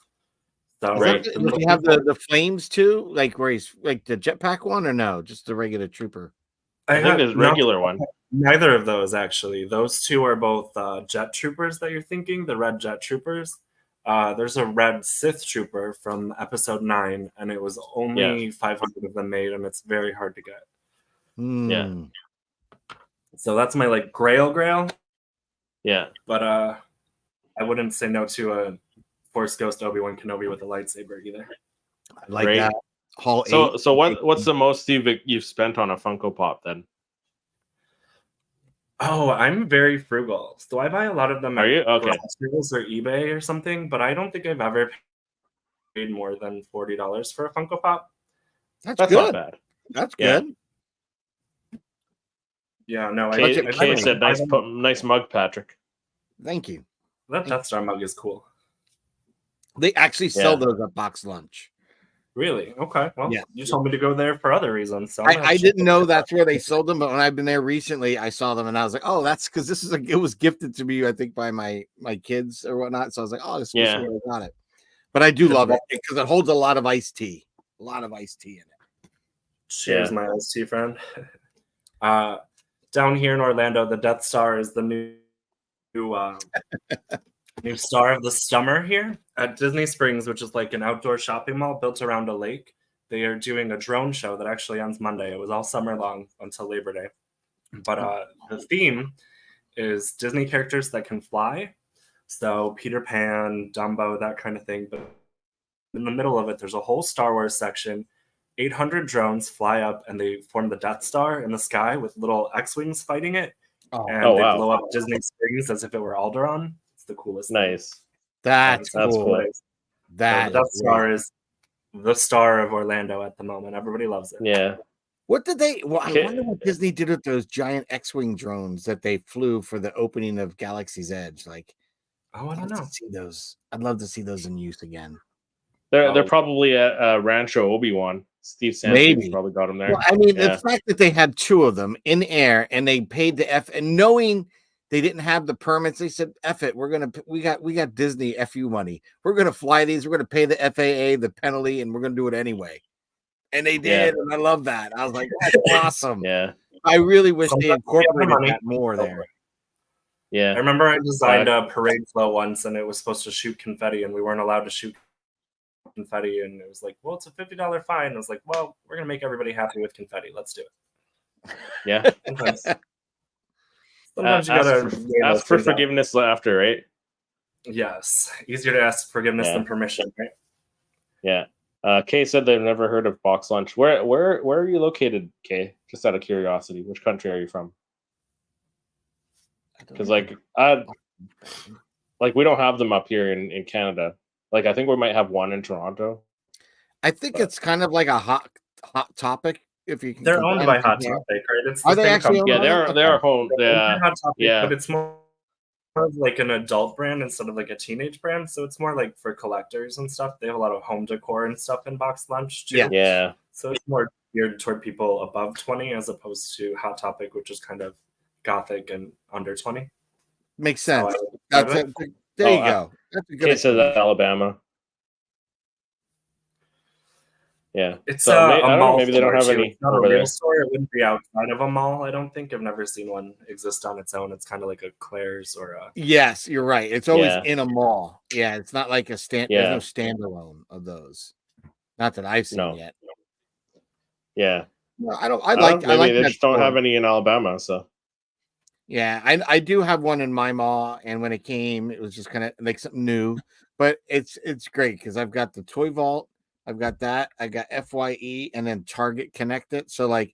So does he have the flames too? Like where he's like the jetpack one, or no? Just the regular trooper? I think there's regular one. Neither of those, actually. Those two are both jet troopers that you're thinking, the red jet troopers. There's a red Sith Trooper from episode 9, and it was only 500 of them made, and it's very hard to get. Yeah. So that's my like grail. Yeah. But I wouldn't say no to a Force Ghost Obi-Wan Kenobi with a lightsaber either. I like that. So what's the most you've spent on a Funko Pop then? Oh, I'm very frugal. So I buy a lot of them at garage sales or eBay or something, but I don't think I've ever paid more than $40 for a Funko Pop. That's good. Not bad. That's good. Yeah, no. Kay said nice mug, Patrick. Thank you. That Death Star mug is cool. They actually sell those at Box Lunch. Really? Okay. Well, you told me to go there for other reasons. So I didn't know that's where they sold them, but when I've been there recently, I saw them and I was like, oh, that's because this is it was gifted to me, I think, by my kids or whatnot. So I was like, oh, this is where I got it. But I do love it because it holds a lot of iced tea. A lot of iced tea in it. Cheers, my iced tea friend. Down here in Orlando, the Death Star is the new star of the summer here at Disney Springs, which is like an outdoor shopping mall built around a lake. They are doing a drone show that actually ends Monday. It was all summer long until Labor Day. But the theme is Disney characters that can fly. So Peter Pan, Dumbo, that kind of thing. But in the middle of it, there's a whole Star Wars section. 800 drones fly up and they form the Death Star in the sky with little X-Wings fighting it. They blow up Disney Springs as if it were Alderaan. It's the coolest thing. Nice. That's cool. That Death Star is the star of Orlando at the moment. Everybody loves it. Yeah. What did they? Well, I wonder what Disney did with those giant X-wing drones that they flew for the opening of Galaxy's Edge. Like, I don't know. See those. I'd love to see those in use again. They're probably at Rancho Obi-Wan. Steve Sanson's probably got them there. Well, I mean, the fact that they had 2 of them in air and they paid the F, and knowing they didn't have the permits, they said, "F it, we got Disney FU money. We're gonna fly these. We're gonna pay the FAA the penalty, and we're gonna do it anyway." And they did, and I love that. I was like, "That's awesome." Yeah, I really wish they incorporated that more there. Yeah, I remember I designed a parade float once, and it was supposed to shoot confetti, and we weren't allowed to shoot confetti, and it was like, well, it's a $50 fine. I was like, well, we're gonna make everybody happy with confetti. Let's do it. Yeah. Sometimes you gotta ask for forgiveness after, right? Yes, easier to ask forgiveness than permission, right? Yeah. Kay said they've never heard of Box Lunch. Where are you located, Kay? Just out of curiosity, which country are you from? Because like we don't have them up here in Canada. Like I think we might have one in Toronto. I think it's kind of like a hot topic. If you can, they're owned by Hot Topic, right? Are they actually? Yeah, they're home. Hot Topic, but it's more of like an adult brand instead of like a teenage brand, so it's more like for collectors and stuff. They have a lot of home decor and stuff in Box Lunch too. Yeah. So it's more geared toward people above 20 as opposed to Hot Topic, which is kind of gothic and under 20. Makes sense. There you go. That's a good case of Alabama. Yeah, it's so a mall. Maybe they don't have any. It's not a real store. It wouldn't be outside of a mall. I don't think. I've never seen one exist on its own. It's kind of like a Claire's or a. Yes, you're right. It's always in a mall. Yeah, it's not like a stand. Yeah. There's no standalone of those. Not that I've seen yet. Yeah. No, I don't. I like. They just don't have any in Alabama. So. Yeah, I do have one in my mall, and when it came, it was just kind of like something new. But it's great because I've got the Toy Vault. I've got that. I got FYE and then Target connected. So like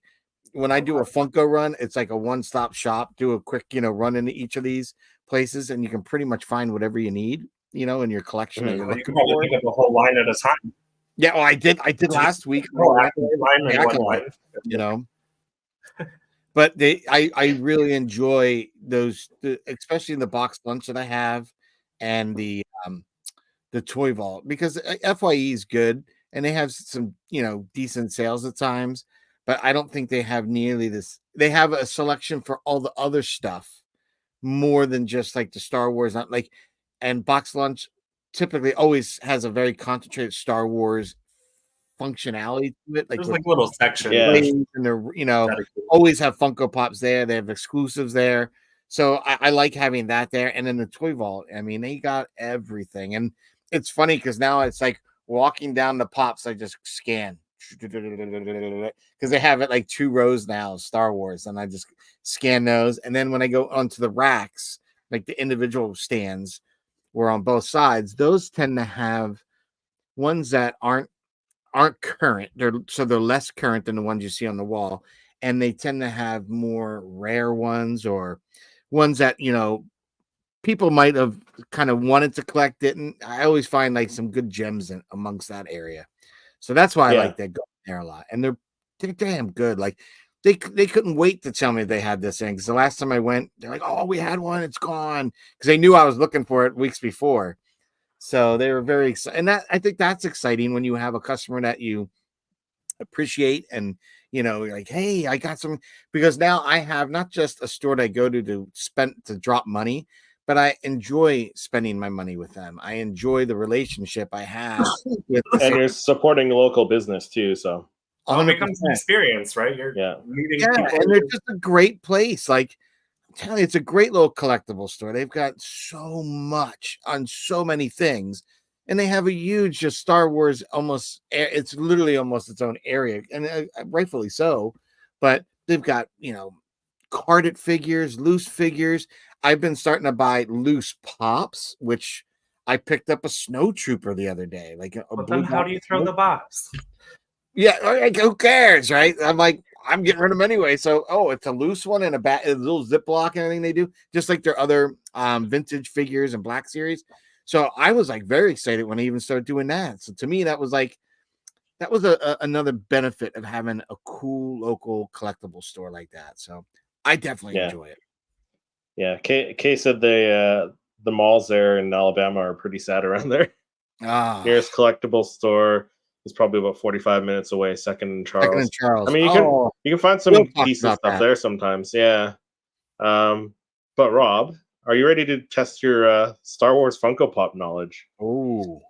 when I do a Funko run, it's like a one-stop shop. Do a quick, run into each of these places, and you can pretty much find whatever you need, in your collection. You can probably pick up a whole line at a time. Yeah, well, I did last week. But I really enjoy those, especially in the box lunch that I have, and the Toy Vault, because FYE is good. And they have some, decent sales at times, but I don't think they have nearly this. They have a selection for all the other stuff more than just like the Star Wars. Not like, and Box Lunch typically always has a very concentrated Star Wars functionality to it. Like there's like little sections, and they're always have Funko Pops there. They have exclusives there, so I like having that there. And then the Toy Vault. I mean, they got everything, and it's funny because now it's like. Walking down the pops, I just scan because they have it like 2 rows now, Star Wars, and I just scan those. And then when I go onto the racks, like the individual stands, were on both sides. Those tend to have ones that aren't current. They're less current than the ones you see on the wall, and they tend to have more rare ones or ones that people might have kind of wanted to collect, didn't. I always find like some good gems amongst that area. So that's why I like that going there a lot. And they're damn good. Like they couldn't wait to tell me they had this thing. Because the last time I went, they're like, oh, we had one, it's gone. Because they knew I was looking for it weeks before. So they were very excited. And I think that's exciting when you have a customer that you appreciate and you're like, hey, I got some, because now I have not just a store that I go to drop money, but I enjoy spending my money with them. I enjoy the relationship I have with and you're supporting local business too. So it becomes an experience, right? You're meeting people. And they're just a great place. Like I'm telling you, it's a great little collectible store. They've got so much on so many things. And they have a huge just Star Wars it's literally almost its own area. And rightfully so. But they've got, carded figures, loose figures. I've been starting to buy loose pops, which I picked up a snow trooper the other day. Like but then how do you throw the box? Yeah, like, who cares, right? I'm like, I'm getting rid of them anyway. So, it's a loose one and a little Ziploc and everything they do, just like their other vintage figures and Black Series. So I was like very excited when I even started doing that. So to me, that was another benefit of having a cool local collectible store like that. So I definitely enjoy it. Yeah, Kay said the malls there in Alabama are pretty sad around there. Nearest collectible store is probably about 45 minutes away. Second and Charles. I mean, you can find some decent stuff there sometimes. Yeah. But Rob, are you ready to test your Star Wars Funko Pop knowledge? Oh,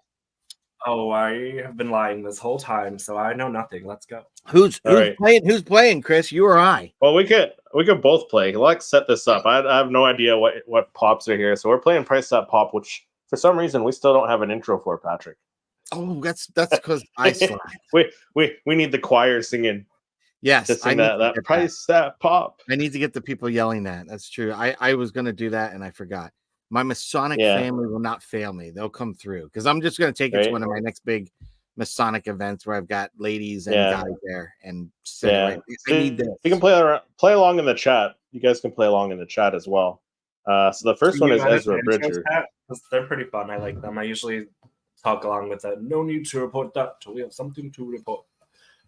I have been lying this whole time, so I know nothing. Let's go. Who's playing? Who's playing, Chris? You or I? Well, we could both play. Let's set this up. I have no idea what pops are here, so we're playing Price That Pop, which for some reason we still don't have an intro for, Patrick. Oh, that's because I slacked. we need the choir singing. Yes, to sing that Price That Pop. I need to get the people yelling that. That's true. I was going to do that and I forgot. My Masonic family will not fail me. They'll come through because I'm just going to take it to one of my next big Masonic events where I've got ladies and guys there and I need this. You can play along in the chat. You guys can play along in the chat as well. So the first one is Ezra Bridger. They're pretty fun. I like them. I usually talk along with that. No need to report that till we have something to report.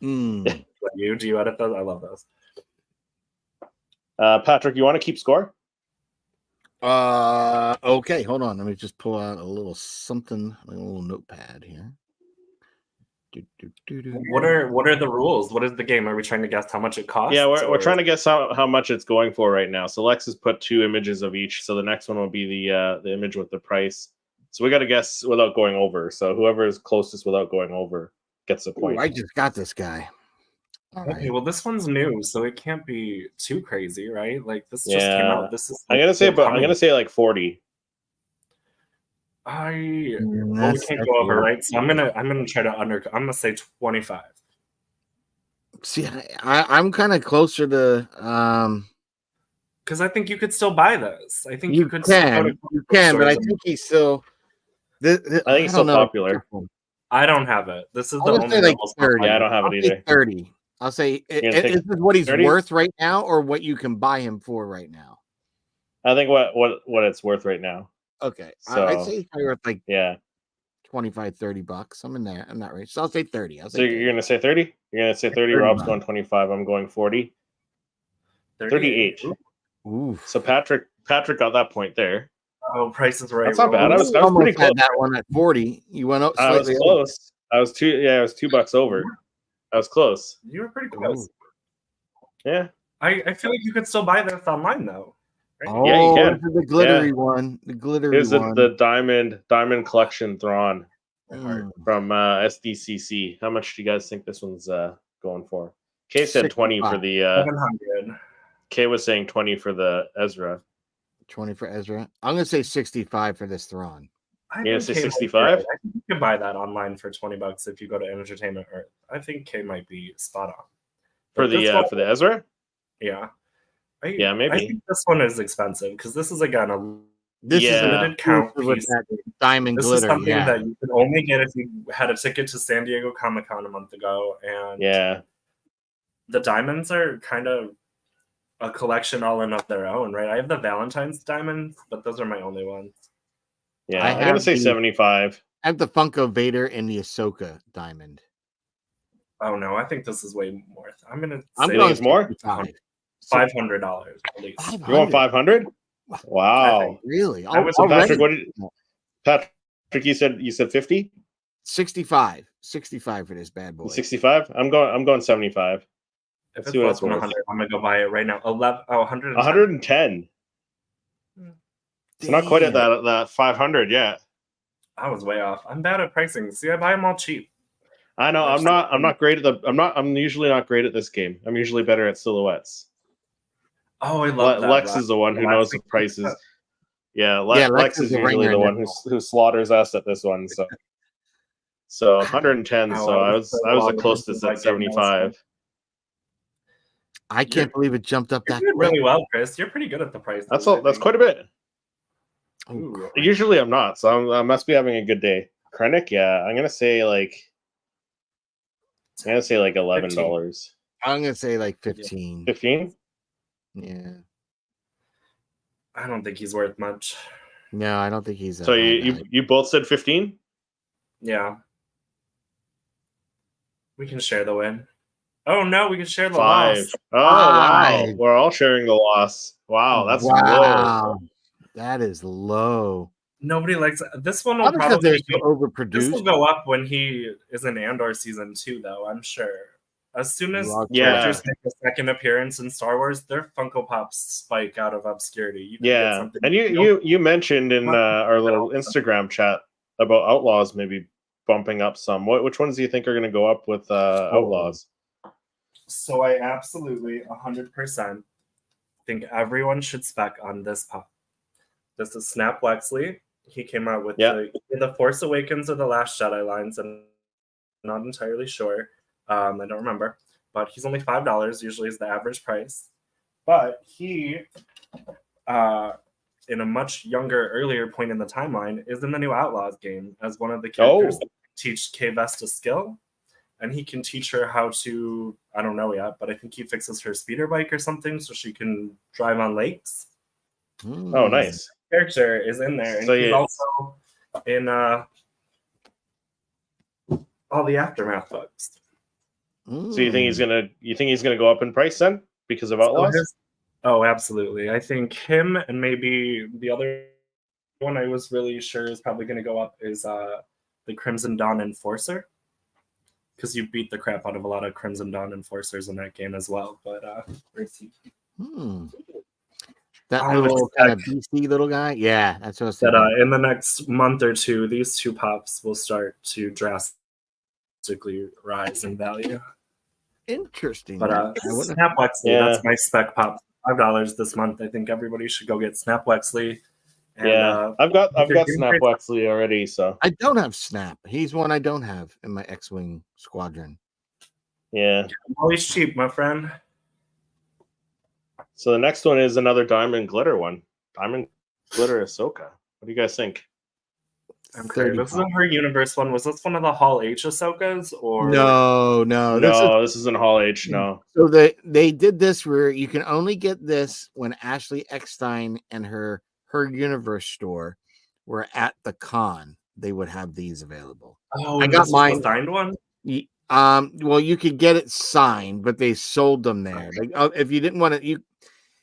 Do you edit those? I love those. Patrick, you want to keep score? Okay, hold on. Let me just pull out a little something, like a little notepad here. What are the rules? What is the game? Are we trying to guess how much it costs? Yeah, we're trying to guess how much it's going for right now. So Lex has put 2 images of each. So the next one will be the image with the price. So we got to guess without going over. So whoever is closest without going over gets a point. Ooh, I just got this guy. All okay, right. well, this one's new, so it can't be too crazy, right? Like this just came out. This is. I'm gonna say like 40. Well, we That's can't go over, right? So I'm gonna try to I'm gonna say 25. See, I'm kind of closer to because I think you could still buy this. I think you could can, but I think he's still. I think he's still popular. I don't have it. This is I'll the only say like 30. Yeah, I don't have it either. 30. I'll say this is what he's 30? worth right now, or what you can buy him for right now. I think what it's worth right now. Okay, so, I'd say he's probably worth like $25, $30. I'm in there. I'm not right. So I'll say 30. So you're gonna say 30? You're gonna say 30. Rob's going 25. I'm going 40. 38. Ooh. So Patrick got that point there. Oh, Price is Right. That's not bad. I was pretty close. That one at 40. You went up slightly. I was close. I was $2 over. I was close. You were pretty close. Yeah. I feel like you could still buy this online though. Right? Oh, yeah, you can. This is the glittery one. The glittery Here's one. the diamond collection Thrawn from SDCC. How much do you guys think this one's going for? Kay said 20 for the 700. Kay was saying 20 for the Ezra. 20 for Ezra. I'm gonna say 65 for this Thrawn. You're gonna say 65? I think you can buy that online for $20 if you go to Entertainment Earth. I think Kay might be spot on. For the Ezra? Yeah. Maybe. I think this one is expensive because this is again a limited count piece. Diamond this glitter. Is something that you could only get if you had a ticket to San Diego Comic-Con a month ago. And the diamonds are kind of a collection all in of their own, right? I have the Valentine's diamonds, but those are my only ones. Yeah, I'm gonna say 75. I have the Funko Vader and the Ahsoka diamond. Oh no, I think this is way more. I'm going it's more. $500 at least. You want 500? Wow, really? Patrick, Patrick, you said 50? 65 for this bad boy. 65. I'm going 75. If it's less than 100, I'm gonna go buy it right now. 110. 110. It's not quite at that 500 yet. I was way off. I'm bad at pricing. See, I buy them all cheap. I know. I'm not great at I'm usually not great at this game. I'm usually better at silhouettes. Oh, I love that. Lex is the one who knows the prices. Yeah, Lex is usually the one who slaughters us at this one. So 110. So I was the closest at 75. I can't believe it jumped up that quick. Really well, Chris. You're pretty good at the price. That's quite a bit. Ooh. Usually I'm not, so I must be having a good day. Krennic, yeah, I'm gonna say like $11. I'm gonna say like 15. 15? Yeah. I don't think he's worth much. No, I don't think he's. So you both said 15? Yeah. We can share the win. Oh no, we can share the loss. Oh wow, we're all sharing the loss. Wow, that's low. That is low. Nobody likes this one. Will probably overproduced. This will go up when he is in Andor season 2, though. I'm sure. As soon as characters make a second appearance in Star Wars, their Funko Pops spike out of obscurity. And you mentioned in our little Instagram chat about Outlaws maybe bumping up some. Which ones do you think are going to go up with Outlaws? So I absolutely 100% think everyone should spec on this pop. This is Snap Wexley. He came out with the Force Awakens or the Last Jedi lines. I'm not entirely sure. I don't remember. But he's only $5. Usually is the average price. But he, in a much younger, earlier point in the timeline, is in the new Outlaws game as one of the characters that teach Kay Vesta skill. And he can teach her how to, I don't know yet, but I think he fixes her speeder bike or something so she can drive on lakes. Oh, nice. Character is in there. And he's also in all the Aftermath books. So you think he's gonna go up in price then because of Outlaws? Oh, absolutely. I think him and maybe the other one I was really sure is probably going to go up is the Crimson Dawn Enforcer. Because you beat the crap out of a lot of Crimson Dawn Enforcers in that game as well. But where's he? That little kind of BC little guy? Yeah, that's what I was thinking. That in the next month or two, these two pops will start to drastically rise in value. Interesting. But Snap Wexley, that's my spec pop. $5 this month. I think everybody should go get Snap Wexley. And, I've got Snap Wexley already, so I don't have Snap. He's one I don't have in my X-Wing squadron. Yeah. Always cheap, my friend. So the next one is another Diamond Glitter one. Diamond Glitter Ahsoka. What do you guys think? Okay, this isn't her universe one. Was this one of the Hall H Ahsokas? Or No. This isn't Hall H, no. So they did this where you can only get this when Ashley Eckstein and her universe store were at the con. They would have these available. Oh, I got mine. Signed one? Well, you could get it signed, but they sold them there. Like, if you didn't want to,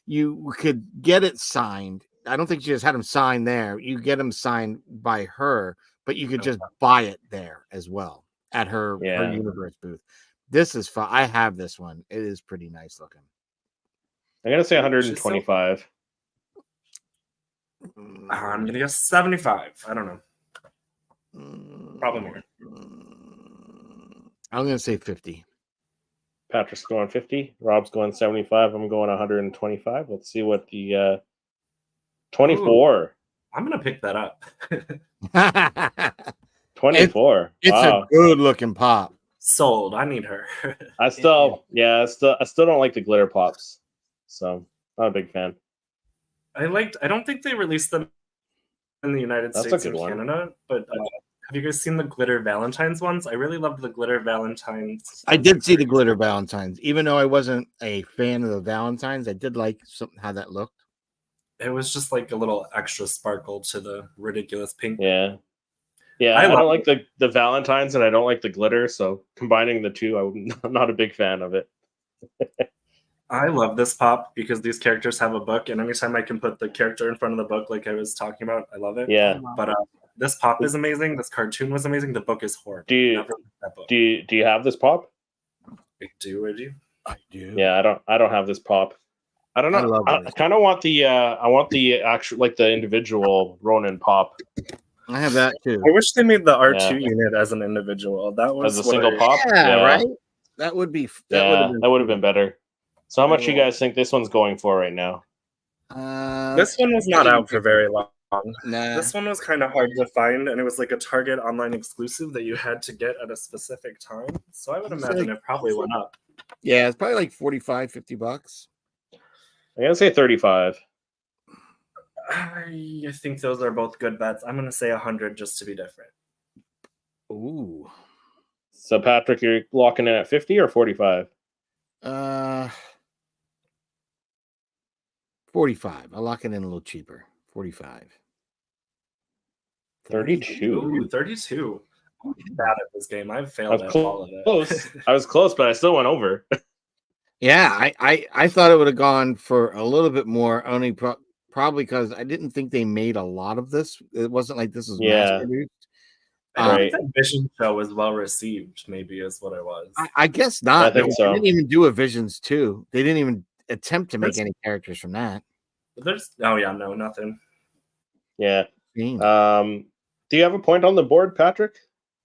you could get it signed. I don't think she just had them signed there. You get them signed by her, but you could just buy it there as well at her universe booth. This is fun. I have this one. It is pretty nice looking. I'm gonna say 125. I'm gonna guess 75. I don't know. Probably more. I'm gonna say 50. Patrick's going 50. Rob's going 75. I'm going 125. Let's see what the 24. Ooh, I'm gonna pick that up. 24. It's a good looking pop. Sold. I need her. I still don't like the glitter pops, so not a big fan. I don't think they released them in the United States and Canada, but have you guys seen the glitter Valentine's ones? I really loved the glitter Valentine's. I did see the glitter Valentine's, even though I wasn't a fan of the Valentine's. I did like how that looked. It was just like a little extra sparkle to the ridiculous pink. Yeah. I don't like the Valentine's and I don't like the glitter, so combining the two, I'm not a big fan of it. I love this pop because these characters have a book, and anytime I can put the character in front of the book, like I was talking about, I love it. Yeah. But this pop is amazing. This cartoon was amazing. The book is horrible. Do you have this pop? I do. I do. Yeah, I don't have this pop. I don't know. I kind of want the actual, like, the individual Ronin pop. I have that too. I wish they made the R2 unit as an individual. That was as a single pop. Yeah, right. That would be. That would have been better. So how much you guys think this one's going for right now? This one was not out for very long. Nah. This one was kind of hard to find, and it was like a Target online exclusive that you had to get at a specific time. So I would imagine it probably went up. Yeah, it's probably like $45-$50. I'm gonna say 35. I think those are both good bets. I'm gonna say 100 just to be different. Ooh. So Patrick, you're locking in at 50 or 45? 45. I'll lock it in a little cheaper. 45. 32. Ooh, 32. I'm bad at this game. I've failed at all of it. Close. I was close, but I still went over. Yeah, I thought it would have gone for a little bit more, only probably because I didn't think they made a lot of this. It wasn't like this was mass produced. I think that Vision show was well received, maybe is what it was. I guess not. I think so. They didn't even do a Visions 2. They didn't even attempt to make any characters from that. Nothing. Yeah. Do you have a point on the board, Patrick?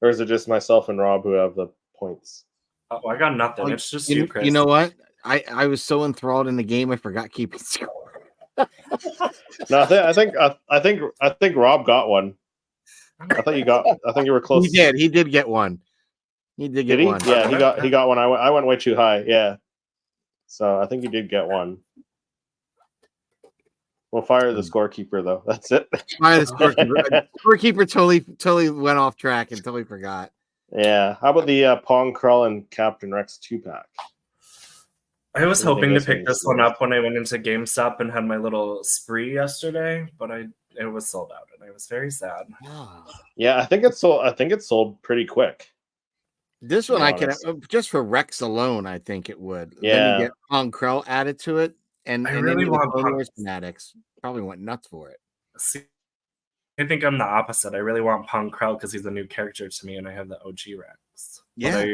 Or is it just myself and Rob who have the points? Oh, I got nothing. It's just you, Chris. You know what? I was so enthralled in the game I forgot keeping score. No, I think Rob got one. I think you were close. He did get one. He did get one. Yeah, he got one. I went way too high. Yeah. So I think he did get one. We'll fire the scorekeeper though. That's it. Fire the scorekeeper. Scorekeeper totally went off track and totally forgot. Yeah. How about the Pong Krull and Captain Rex 2-pack? I was hoping to pick this one up when I went into GameStop and had my little spree yesterday, but it was sold out, and I was very sad. Yeah, I think it's sold pretty quick. This one I can just for Rex alone. I think it would. Yeah. Then you get Pong Krell added to it. and I and really then the want Clone Punk. Wars fanatics probably went nuts for it. See, I think I'm the opposite. I really want Pong Krell because he's a new character to me, and I have the OG Rex. Yeah.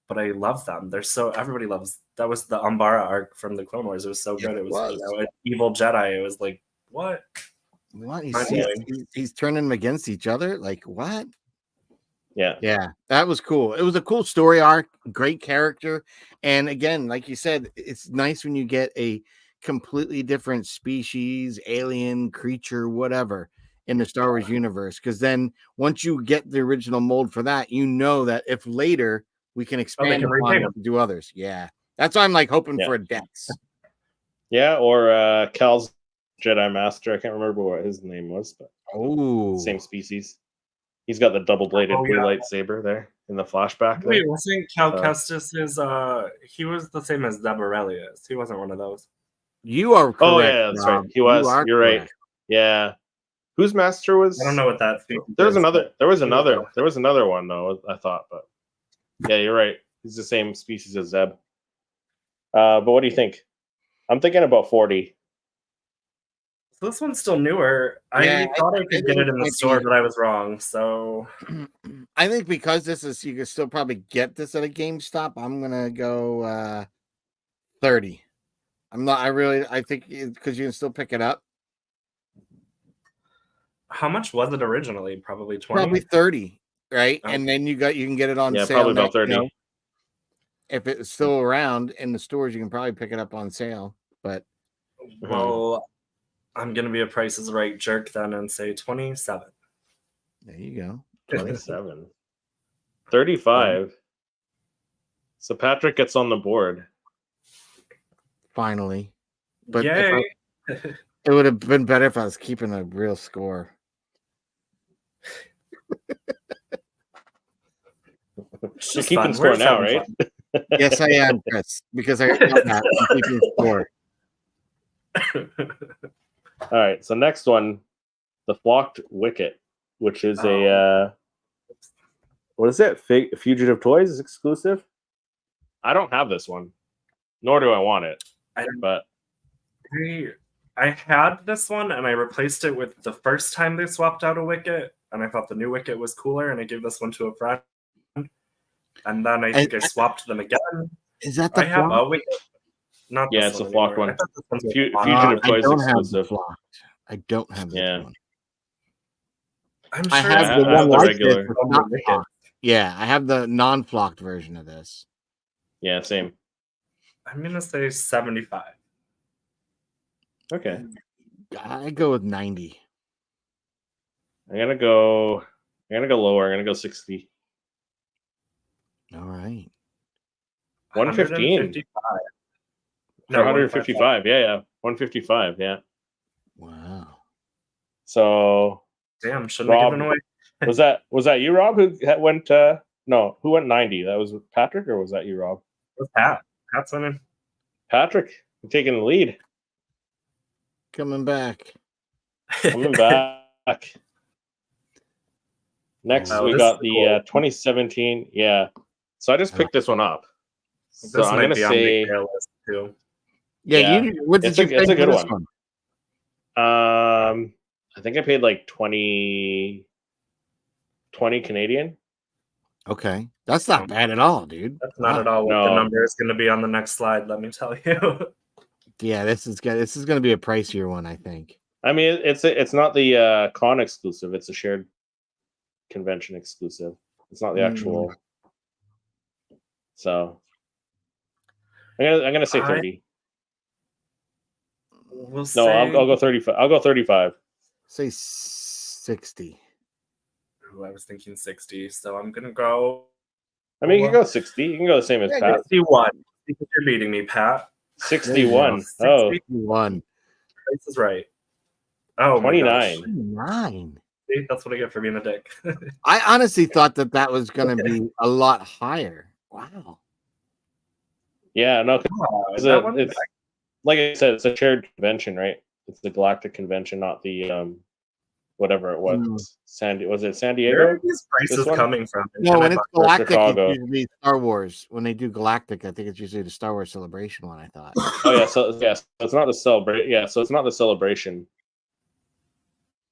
But I love them. They're so everybody loves. That was the Umbara arc from the Clone Wars. It was so Yeah, good. it It was was. an evil Jedi. It was like what? What Mind-blowing. he's turning them against each other? Like what? Yeah. Yeah, that was cool. It was a cool story arc, great character, and again, like you said, it's nice when you get a completely different species, alien, creature, whatever in the Star Wars universe. Because then once you get the original mold for that, you know that if later we can expand can upon repaint it to do others. Yeah, that's why I'm like hoping Yeah. for a Dex. Yeah, or Cal's Jedi Master. I can't remember what his name was, but Oh, same species. He's got the double-bladed blue lightsaber there in the flashback. Wait, there. wasn't Cal Kestis he was the same as Deb Aurelius. He wasn't one of those. you are correct. Oh yeah, that's Rob. right. He was. You're correct. right. Yeah. Whose master was? I don't know what that. There was another one though. I thought, but yeah, you're right. He's the same species as Zeb. But what do you think? I'm thinking about 40. So this one's still newer. Yeah, I thought I could get it in the store, but I was wrong. So I think because this is, you can still probably get this at a GameStop. I'm gonna go 30. I think because you can still pick it up. how much was it originally? Probably 20. Probably 30, right? Oh. And then you can get it on Yeah, sale. probably about 30. If it's still around in the stores, you can probably pick it up on sale. But Well, I'm gonna be a Price is Right jerk then and say 27. there you go. 27. 35. So Patrick gets on the board. Finally. But Yay! it would have been better if I was keeping a real score. You're keeping score now, right? Yes, I am, Chris, because I got that. I'm keeping score. All right. So next one, the Flocked Wicket, which is a what is it? Fugitive Toys exclusive. I don't have this one, nor do I want it. But I had this one and I replaced it with the first time they swapped out a Wicket, and I thought the new Wicket was cooler, and I gave this one to a friend. And then I think I swapped them again. Is that the I have a Wicket? Not yeah, it's a Flocked one. Fugitive Toys exclusive. I don't have this one. I'm sure I have the one like this, not flocked. Yeah, I have the non-flocked version of this. Yeah, same. I'm gonna say 75. Okay. I go with 90. I'm gonna go lower. I'm gonna go 60. All right. 115. 155. Yeah. 155. Yeah. Wow. So damn, shouldn't have given away. was that you, Rob, who went no, who went 90? That was Patrick, or was that you, Rob? It was Pat. Pat's winning. Patrick, you're taking the lead. Coming back. Next, we got the 2017. Yeah. So I just picked this one up. So I'm going to say. Too. Yeah. What did you pay it's a good for this one. I think I paid like 20 Canadian. Okay. That's not bad at all, dude. That's not at all what the number is going to be on the next slide, let me tell you. Yeah, this is going to be a pricier one, I think. I mean, it's not the con exclusive. It's a shared convention exclusive. It's not the actual. So I'm gonna say 30. I'll go 35. I'll go 35. Say 60. Ooh, I was thinking 60, so I'm gonna go. I mean, you can go 60. You can go the same as Pat. 61. You're beating me, Pat. 61. 61. Price is Right. Oh, 29. 29. See, that's what I get for being a dick. I honestly thought that was going to be a lot higher. Wow. Yeah, no, it's like I said, it's a shared convention, right? It's the Galactic Convention, not the whatever it was. Was it San Where Diego? are these prices coming from? No, when it's Galactic, Chicago. it's usually Star Wars. When they do Galactic, I think it's usually the Star Wars Celebration one. I thought. Oh yeah, so it's not the celebration. Yeah, so it's not the celebration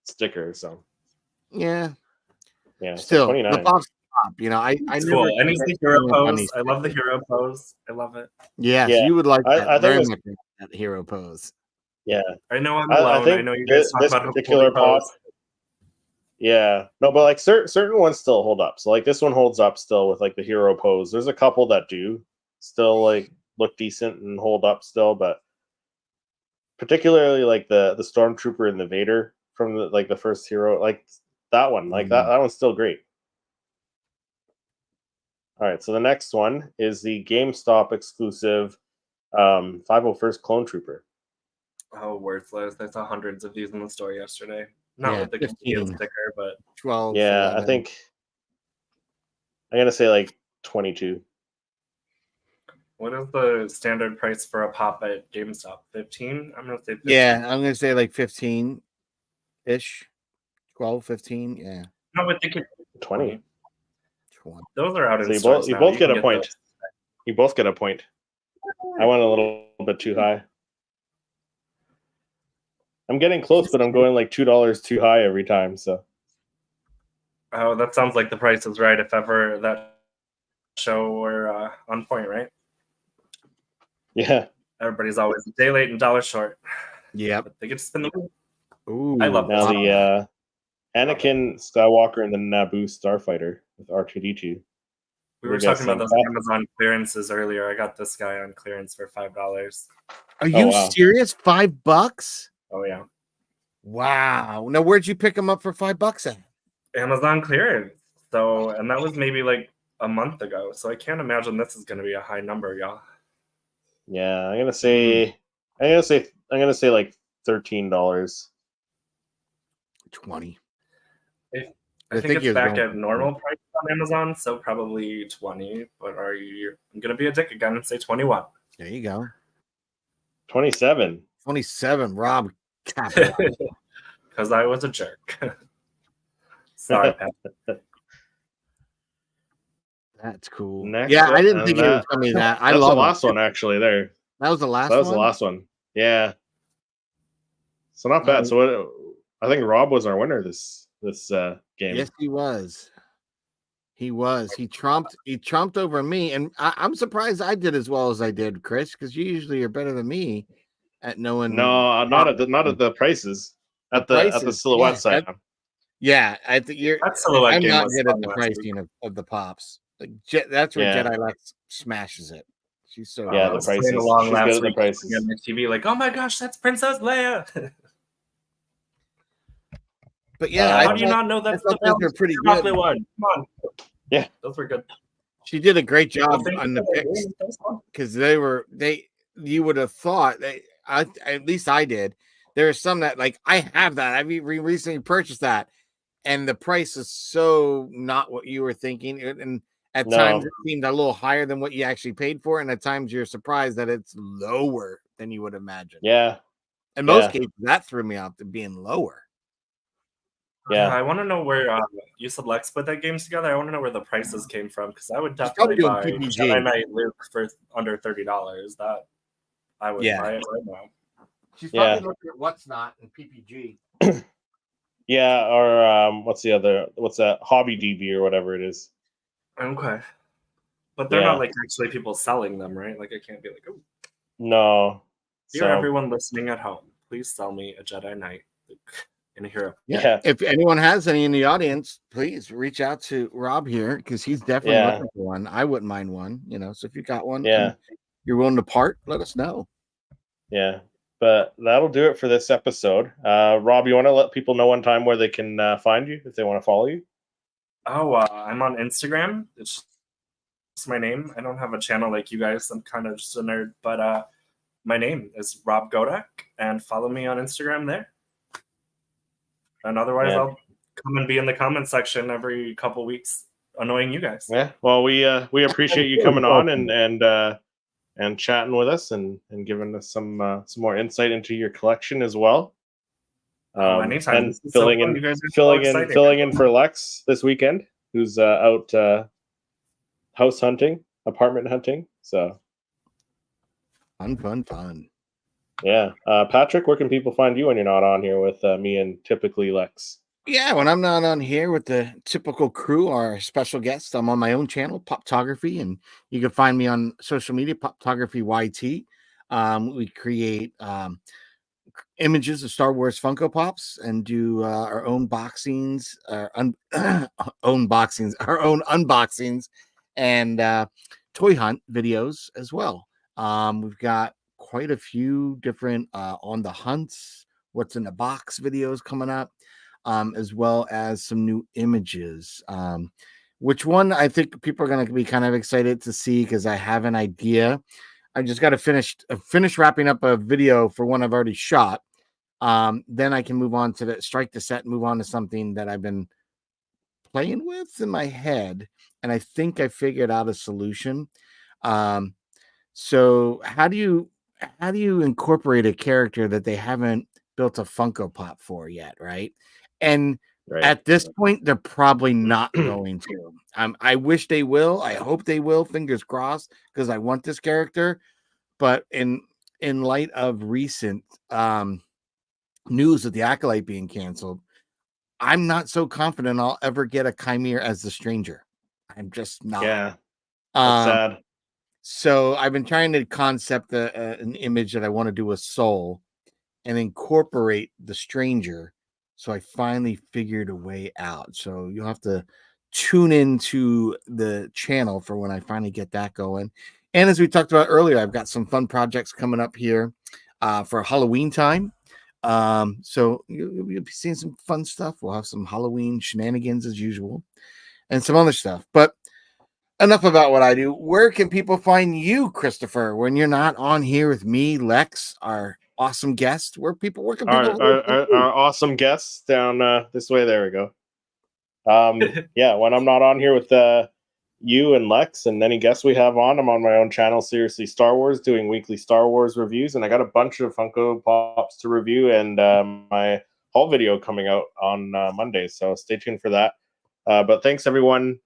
sticker. So yeah, still so 29. The Pop's top. You know, I cool. And it's the hero pose. I love the hero pose. I love it. Yes, you would like that. I very much that hero pose. Yeah, I know I'm alone. I know you guys talk about particular pop. Yeah, no, but like certain ones still hold up. So like this one holds up still with like the hero pose. There's a couple that do still like look decent and hold up still, but particularly like the Stormtrooper and the Vader from the first hero, like that one, like that one's still great. All right, so the next one is the GameStop exclusive 501st Clone Trooper. Oh, worthless. I saw hundreds of these in the store yesterday. Not with the convenience sticker, but 12. Yeah, 11. I think I'm gonna say like 22. What is the standard price for a pop at GameStop? 15? I'm gonna say 15. Yeah, I'm gonna say like 15-ish. 12, 15, yeah. No, I think it's 20. Those are out so in stores. You both get a point. You both get a point. I went a little bit too high. I'm getting close, but I'm going like $2 too high every time. So. Oh, that sounds like the price is right. If ever that show were on point, right? Yeah. Everybody's always a day late and $1 short. Yeah. They get to spin the wheel. Ooh, I love now the Anakin Skywalker and the Naboo Starfighter with R2-D2. We were talking about those Amazon clearances earlier. I got this guy on clearance for $5. Are you serious? $5? Oh yeah. Wow. Now where'd you pick them up for $5 at? Amazon clearance. So, and that was maybe like a month ago. So I can't imagine this is going to be a high number, y'all. Yeah, I'm gonna say like $13. 20. I think it's back at normal price on Amazon, so probably 20. But I'm gonna be a dick again and say 21. There you go. 27. 27. Rob, because I was a jerk. Sorry, Pat. That's cool. Next I didn't think it was coming that. I love the last one actually. There. That was the last. That was the last one. Yeah. So not bad. So I think Rob was our winner this game. Yes, he was. He was. He trumped over me, and I'm surprised I did as well as I did, Chris, because you usually are better than me at knowing. No, not at the prices. At the silhouette side. I think you're. That silhouette I'm game not was good at the last pricing of the pops. Like, that's where Jedi Lex smashes it. She's so the prices. She's good at the prices. On the TV, like, oh my gosh, that's Princess Leia. But yeah, how do you not know that's the those are pretty good one? Come on. Yeah, those were good. She did a great job on the picks because you would have thought at least I did. There are some that like I have that. I recently purchased that, and the price is so not what you were thinking. And at times it seemed a little higher than what you actually paid for, and at times you're surprised that it's lower than you would imagine. Yeah. In most cases, that threw me off to being lower. Yeah, I want to know where you said Lex put that games together. I want to know where the prices came from because I would definitely buy Jedi Knight Luke for under $30. That I would buy it right now. She's probably looking at What's Not in PPG. Yeah, or what's that? Hobby DB or whatever it is. Okay, but they're not like actually people selling them, right? Like I can't be like, oh, no. Dear everyone listening at home, please sell me a Jedi Knight Luke. In a hero. Yeah. If anyone has any in the audience, please reach out to Rob here because he's definitely looking for one. I wouldn't mind one, so if you got one, you're willing to part, let us know. Yeah, but that'll do it for this episode. Rob, you want to let people know one time where they can find you if they want to follow you? Oh, I'm on Instagram. It's my name. I don't have a channel like you guys. I'm kind of just a nerd, but my name is Rob Godak, and follow me on Instagram there. And otherwise, I'll come and be in the comment section every couple weeks, annoying you guys. Yeah. Well, we appreciate you coming on and chatting with us and giving us some more insight into your collection as well. Anytime. And This is so filling fun. in, You guys are so filling exciting. in for Lex this weekend, who's out house hunting, apartment hunting. So Fun. yeah, Patrick, where can people find you when you're not on here with me and typically Lex? Yeah, when I'm not on here with the typical crew or special guests, I'm on my own channel, Poptography, and you can find me on social media, Poptography YT. We create images of Star Wars Funko Pops and do our own boxings, our own unboxings, and toy hunt videos as well. We've got quite a few different on the hunts, what's in the box videos coming up, as well as some new images. Which one I think people are going to be kind of excited to see because I have an idea. I just got to finish wrapping up a video for one I've already shot. Then I can move on to strike the set and move on to something that I've been playing with in my head, and I think I figured out a solution. So how do you incorporate a character that they haven't built a Funko Pop for yet, right? And at this point, they're probably not going to. I wish they will. I hope they will. Fingers crossed, because I want this character. But in light of recent news of the Acolyte being canceled, I'm not so confident I'll ever get a Chimere as the Stranger. I'm just not. Yeah, that's sad. So I've been trying to concept an image that I want to do a Soul and incorporate the Stranger. So I finally figured a way out. So you'll have to tune into the channel for when I finally get that going. And as we talked about earlier, I've got some fun projects coming up here for Halloween time. So you'll be seeing some fun stuff. We'll have some Halloween shenanigans as usual and some other stuff. But enough about what I do. Where can people find you, Christopher, when you're not on here with me, Lex, our awesome guest? Where can people our awesome guests down this way? There we go. Yeah, when I'm not on here with you and Lex and any guests we have on, I'm on my own channel, Seriously Star Wars, doing weekly Star Wars reviews, and I got a bunch of Funko Pops to review and my haul video coming out on Monday, so stay tuned for that. But thanks everyone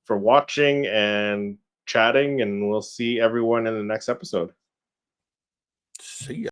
for watching and chatting, and we'll see everyone in the next episode. See ya.